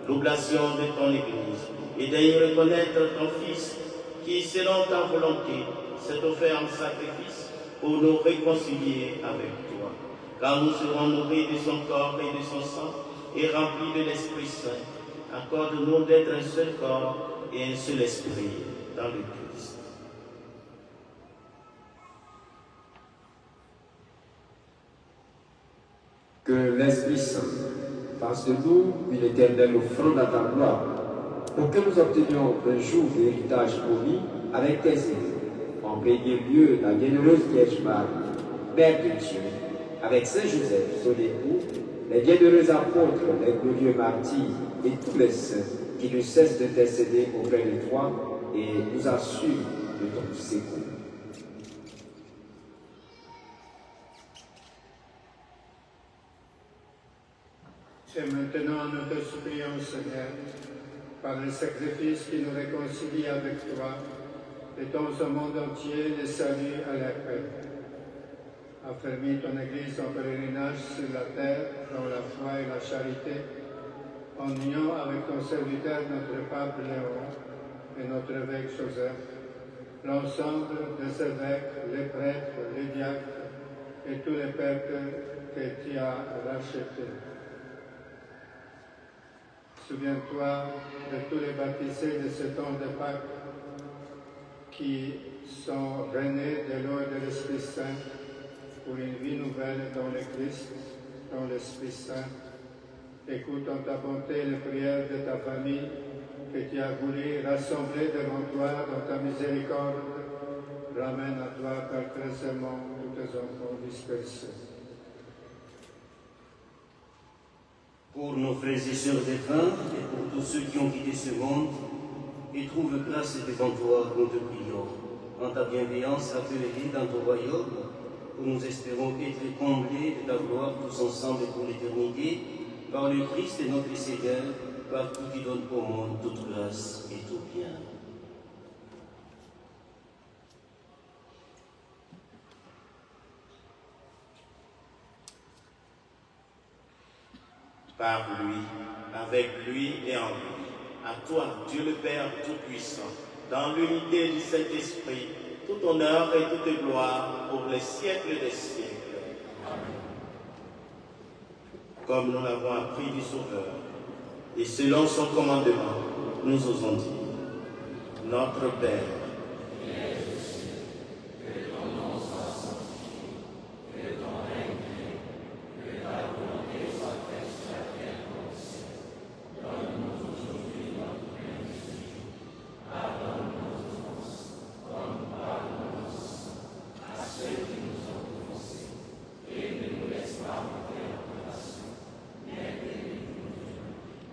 l'oblation de ton Église, et daigne reconnaître ton Fils, qui, selon ta volonté, s'est offert en sacrifice pour nous réconcilier avec toi. Car nous serons nourris de son corps et de son sang, et remplis de l'Esprit Saint. Accorde-nous d'être un seul corps et un seul esprit dans le Christ. Que l'Esprit Saint fasse de nous une éternelle offrande à ta gloire, pour que nous obtenions un jour l'héritage promis avec tes élus, en premier lieu la bienheureuse Vierge Marie, Mère de Dieu, avec Saint Joseph, son époux, les bienheureux apôtres, les glorieux martyrs et tous les saints qui ne cessent d'intercéder auprès de toi et nous assurent de ton secours. Et maintenant, nous te supplions, Seigneur, par le sacrifice qui nous réconcilie avec toi, étends au monde entier le salut à la paix. Affermis ton Église en pèlerinage sur la terre dans la foi et la charité, en union avec ton serviteur, notre pape Léon, et notre évêque Joseph, l'ensemble des évêques, les prêtres, les diacres et tous les peuples que tu as rachetés. Souviens-toi de tous les baptisés de ce temps de Pâques qui sont renés de l'eau et de l'Esprit Saint pour une vie nouvelle dans le Christ, dans l'Esprit Saint. Écoute en ta bonté les prières de ta famille que tu as voulu rassembler devant toi dans ta miséricorde. Ramène à toi par trésement tous tes enfants dispersés. Pour nos frères et sœurs défunts et pour tous ceux qui ont quitté ce monde, et trouve grâce devant toi, nous te prions. En ta bienveillance, accueillis dans ton royaume, où nous espérons être comblés de ta gloire tous ensemble pour l'éternité, par le Christ et notre Seigneur, par tout qui donne au monde toute grâce et tout bien. Par lui, avec lui et en lui, à toi, Dieu le Père Tout-Puissant, dans l'unité du Saint-Esprit, tout honneur et toute gloire pour les siècles des siècles. Comme nous l'avons appris du Sauveur, et selon son commandement, nous osons dire, notre Père,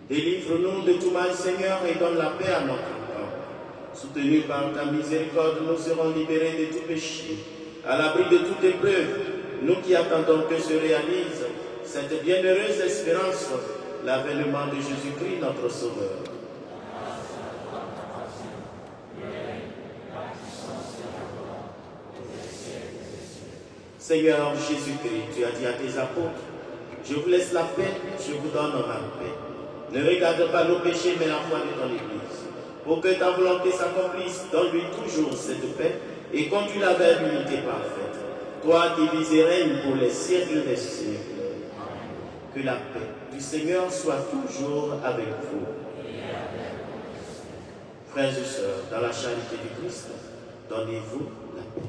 délivre-nous de tout mal, Seigneur, et donne la paix à notre temps. Soutenus par ta miséricorde, nous serons libérés de tout péché, à l'abri de toute épreuve, nous qui attendons que se réalise cette bienheureuse espérance, l'avènement de Jésus-Christ, notre Sauveur. Seigneur Jésus-Christ, tu as dit à tes apôtres, je vous laisse la paix, je vous donne ma paix. Ne regarde pas nos péchés, mais la foi de ton Église. Pour que ta volonté s'accomplisse, donne-lui toujours cette paix et conduis-la vers l'unité parfaite. Toi qui vis et règnes pour les siècles des siècles. Que la paix du Seigneur soit toujours avec vous. Frères et sœurs, dans la charité du Christ, donnez-vous la paix.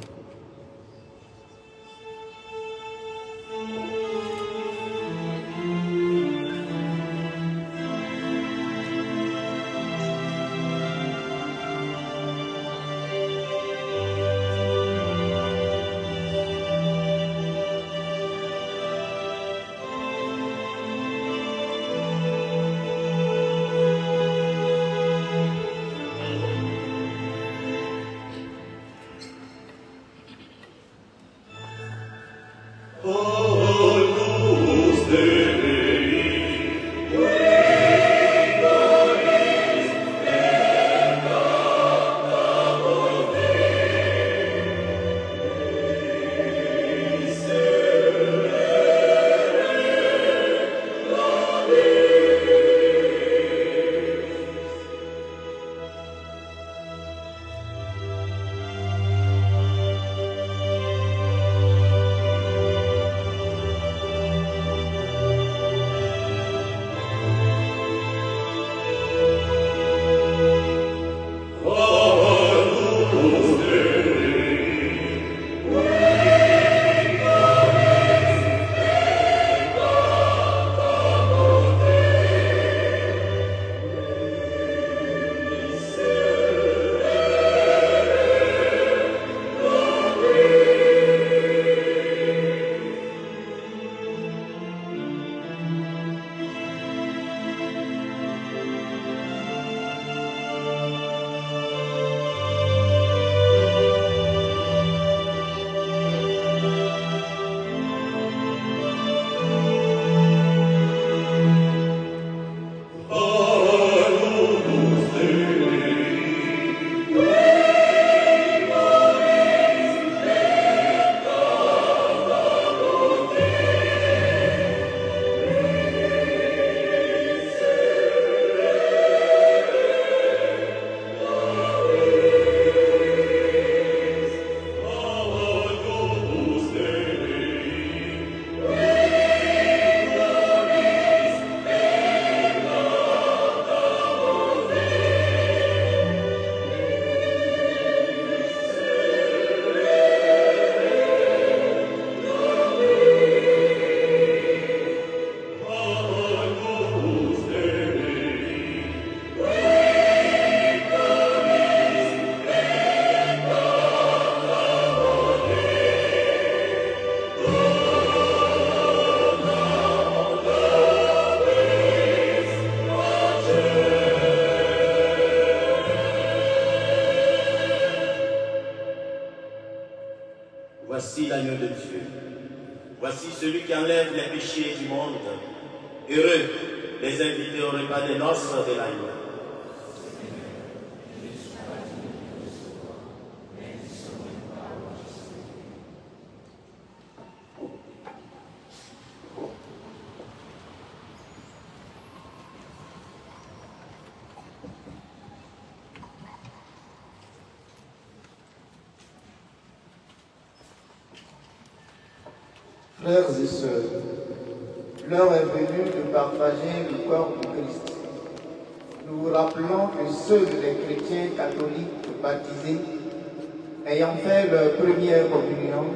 Voici l'agneau de Dieu. Voici celui qui enlève les péchés du monde. Heureux les invités au repas des noces de l'agneau. Frères et sœurs, l'heure est venue de partager le corps du Christ. Nous vous rappelons que seuls les chrétiens catholiques baptisés, ayant fait leur première communion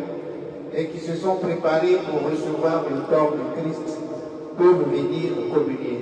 et qui se sont préparés pour recevoir le corps du Christ, peuvent venir communier.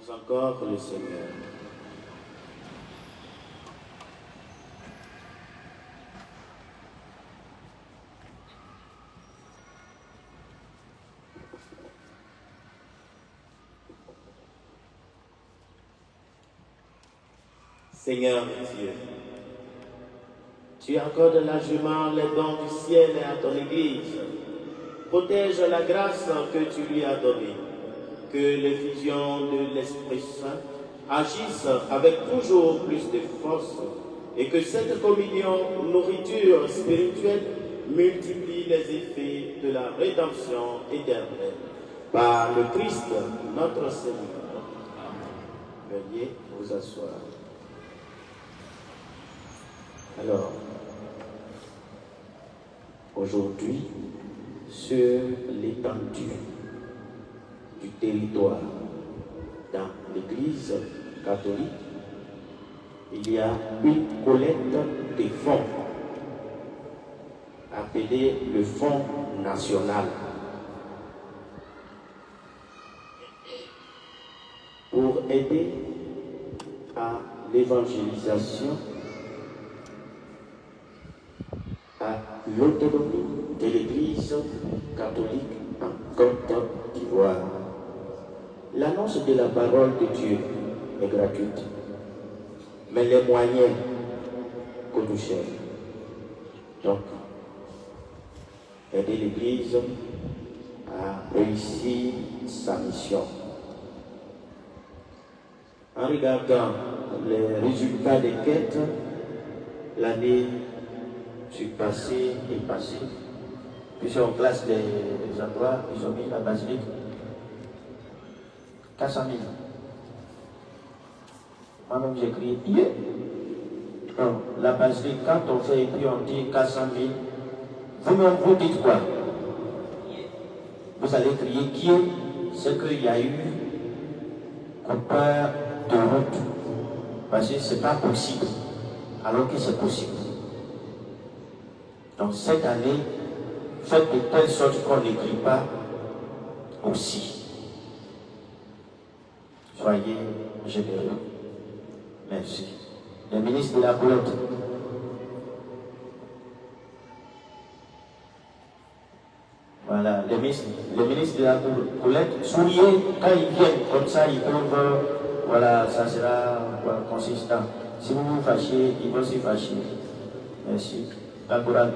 Prions encore le Seigneur. Seigneur Dieu, tu accordes largement les dons du ciel à ton Église. Protège la grâce que tu lui as donnée. Que l'effusion de l'Esprit Saint agisse avec toujours plus de force et que cette communion, nourriture spirituelle, multiplie les effets de la rédemption éternelle. Par le Christ, notre Seigneur. Veuillez vous asseoir. Alors, aujourd'hui, sur l'étendue du territoire dans l'Église catholique, il y a une collecte des fonds appelée le Fonds national pour aider à l'évangélisation, à l'autonomie de l'Église catholique en Côte d'Ivoire. L'annonce de la parole de Dieu est gratuite, mais les moyens coûtent cher. Donc, aider l'Église à réussir sa mission. En regardant les résultats des quêtes, l'année passée et passée, puis on classe des endroits, ils ont mis la basilique 400 000. Moi-même j'ai crié hier. Donc, la basilique, quand on fait et puis on dit 400 000, vous-même vous dites quoi? Vous allez crier qui est? C'est qu'il y a eu coupeur de route. Parce que ce n'est pas possible, alors que c'est possible. Donc cette année, faites de telle sorte qu'on n'écrit pas aussi. Soyez généreux. Merci. Le ministre de la Boulette. Voilà, le ministre de la Boulette, souriez quand ils viennent, comme ça ils peuvent, voilà, ça sera consistant. Si vous vous fâchez, ils vont se fâcher. Merci. D'accord.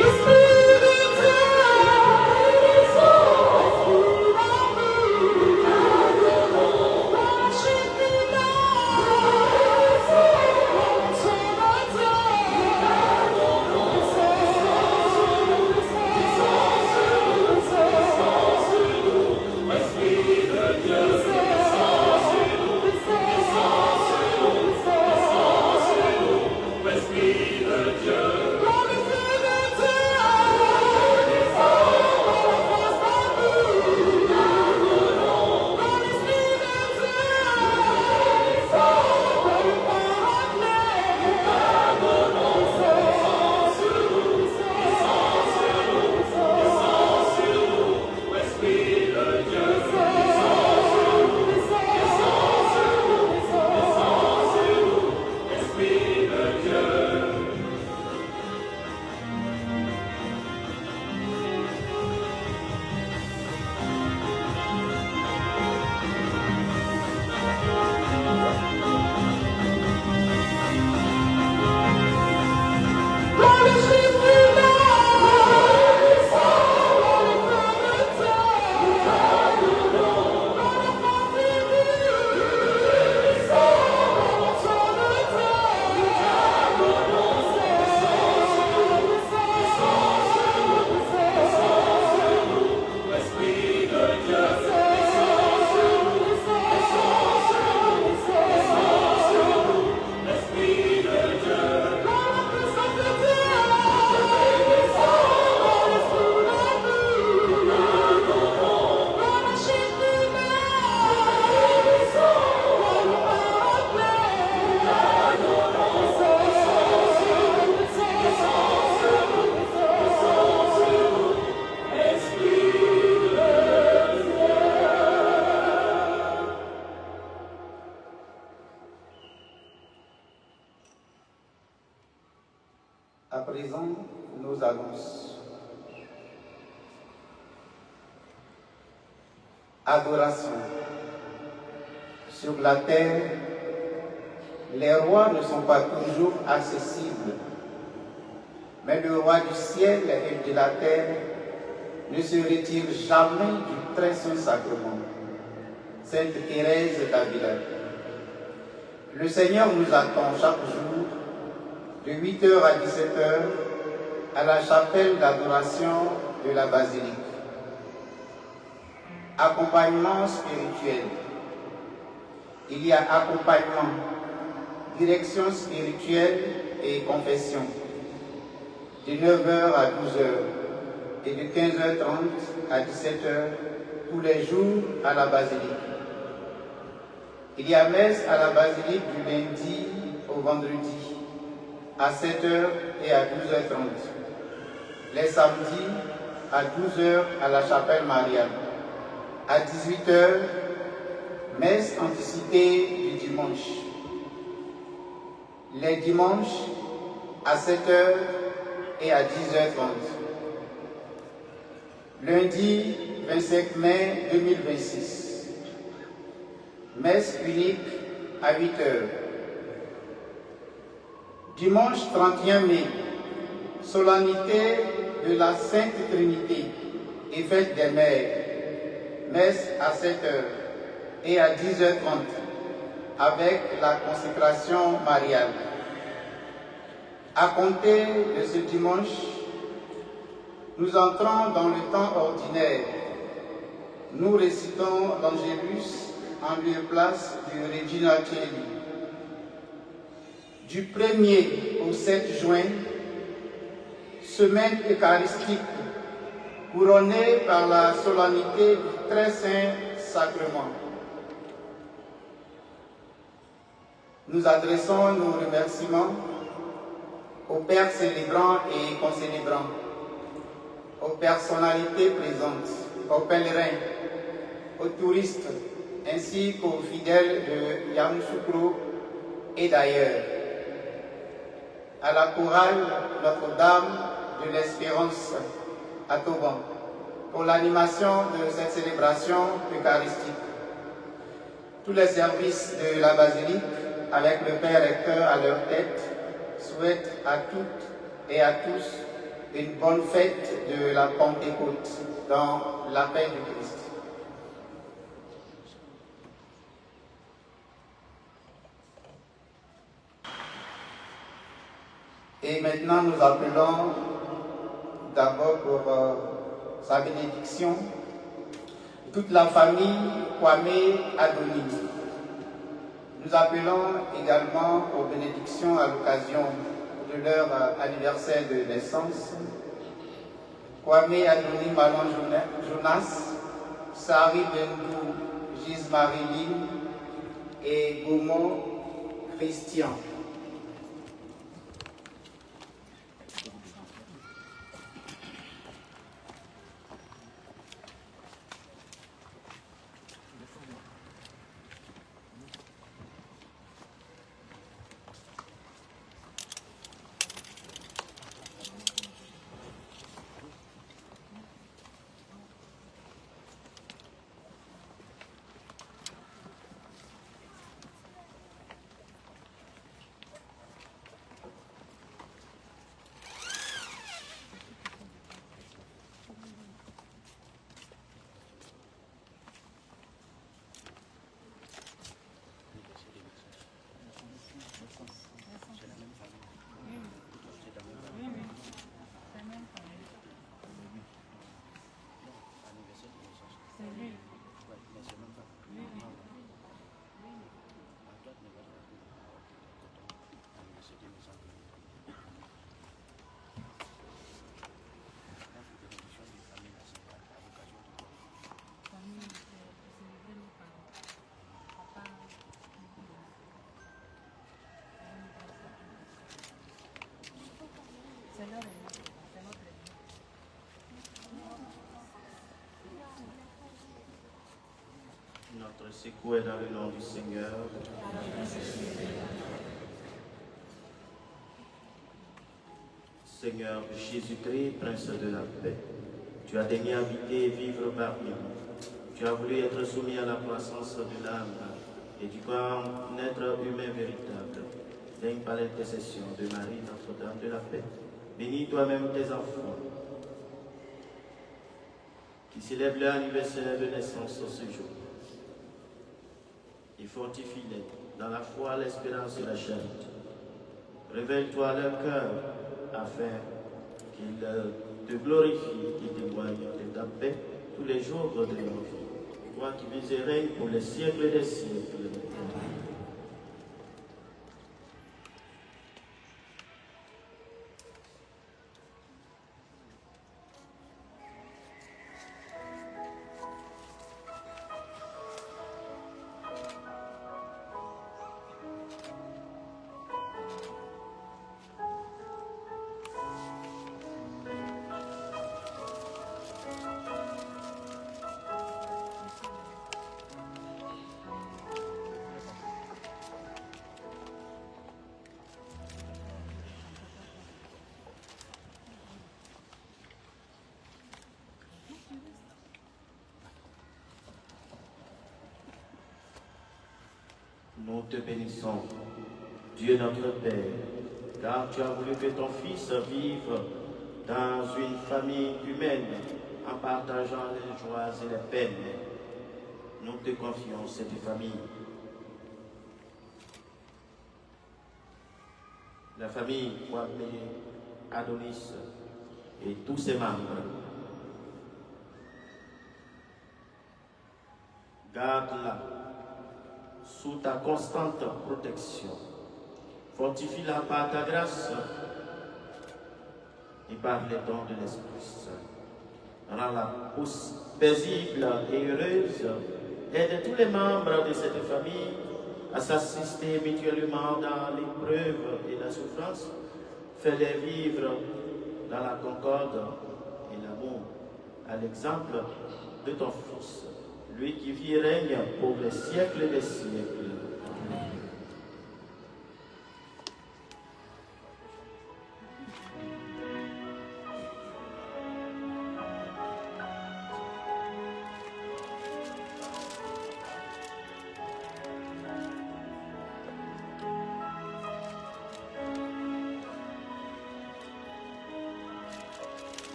Espírito présent, nos annonces. Adoration. Sur la terre, les rois ne sont pas toujours accessibles, mais le roi du ciel et de la terre ne se retire jamais du très saint sacrement. Sainte Thérèse d'Avila. Le Seigneur nous attend chaque jour de 8h à 17h à la chapelle d'adoration de la basilique. Accompagnement spirituel. Il y a accompagnement, direction spirituelle et confession, de 9h à 12h et de 15h30 à 17h tous les jours à la basilique. Il y a messe à la basilique du lundi au vendredi à 7h et à 12h30. Les samedis à 12h à la chapelle Mariale. À 18h, messe anticipée du dimanche. Les dimanches à 7h et à 10h30. Lundi 25 mai 2026. Messe unique à 8h. Dimanche 31 mai, solennité de la Sainte Trinité et fête des mères. Messe à 7h et à 10h30 avec la consécration mariale. À compter de ce dimanche, nous entrons dans le temps ordinaire. Nous récitons l'Angélus en lieu et place du Regina Coeli. Du 1er au 7 juin, semaine eucharistique couronnée par la solennité du très saint sacrement. Nous adressons nos remerciements aux pères célébrants et concélébrants, aux personnalités présentes, aux pèlerins, aux touristes, ainsi qu'aux fidèles de Yamoussoukro et d'ailleurs, à la chorale Notre-Dame de l'Espérance à Toban, pour l'animation de cette célébration eucharistique. Tous les services de la basilique, avec le Père recteur à leur tête, souhaitent à toutes et à tous une bonne fête de la Pentecôte dans la paix du Christ. Et maintenant, nous appelons d'abord pour sa bénédiction toute la famille Kwame Adoni. Nous appelons également aux bénédictions à l'occasion de leur anniversaire de naissance. Kwame Adoni Malon Jonas, Sari Bendou Gismarie Lim et Gomo Christian. Notre secours est dans le nom du Seigneur. Seigneur Jésus-Christ, Prince de la paix, tu as daigné habiter et vivre parmi nous. Tu as voulu être soumis à la croissance de l'âme et du corps, naître humain véritable. Daigne par l'intercession de Marie, Notre-Dame de la paix. Bénis toi-même tes enfants qui célèbrent leur anniversaire de naissance ce jour. Et fortifie-les dans la foi, l'espérance et la charité. Révèle-toi à leur cœur afin qu'ils te glorifient et témoignent de ta paix tous les jours de leur vie. Toi qui vis et règnes pour les siècles des siècles. Nous te bénissons, Dieu notre Père, car tu as voulu que ton Fils vive dans une famille humaine en partageant les joies et les peines. Nous te confions cette famille. La famille Kwame Adonis et tous ses membres. Garde-la sous ta constante protection. Fortifie-la par ta grâce et par les dons de l'Esprit Saint. Rends-la paisible et heureuse. Aide tous les membres de cette famille à s'assister mutuellement dans l'épreuve et la souffrance. Fais-les vivre dans la concorde et l'amour, à l'exemple de ton Fils, lui qui vit et règne pour les siècles des siècles.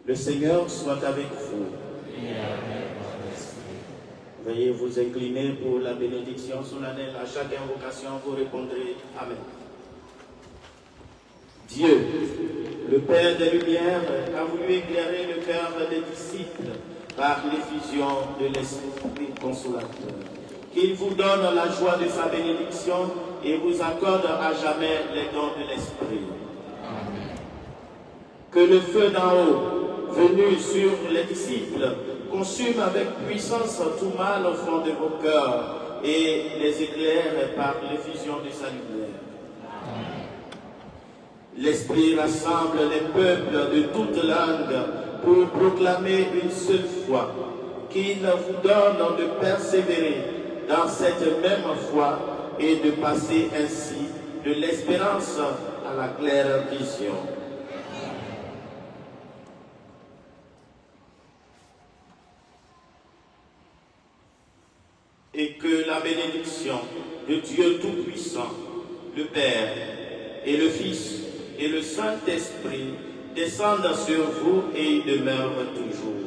Le Seigneur soit avec vous. Veuillez vous incliner pour la bénédiction solennelle. À chaque invocation, vous répondrez Amen. Dieu, le Père des Lumières, a voulu éclairer le cœur des disciples par l'effusion de l'Esprit consolateur. Qu'il vous donne la joie de sa bénédiction et vous accorde à jamais les dons de l'Esprit. Que le feu d'en haut, venu sur les disciples, consume avec puissance tout mal au fond de vos cœurs et les éclaire par l'effusion de sa lumière. L'Esprit rassemble les peuples de toutes langues pour proclamer une seule foi, qu'il vous donne de persévérer dans cette même foi et de passer ainsi de l'espérance à la claire vision. Et que la bénédiction de Dieu Tout-Puissant, le Père et le Fils et le Saint-Esprit descendent sur vous et demeurent toujours.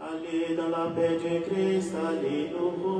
Allez dans la paix du Christ, allez nous.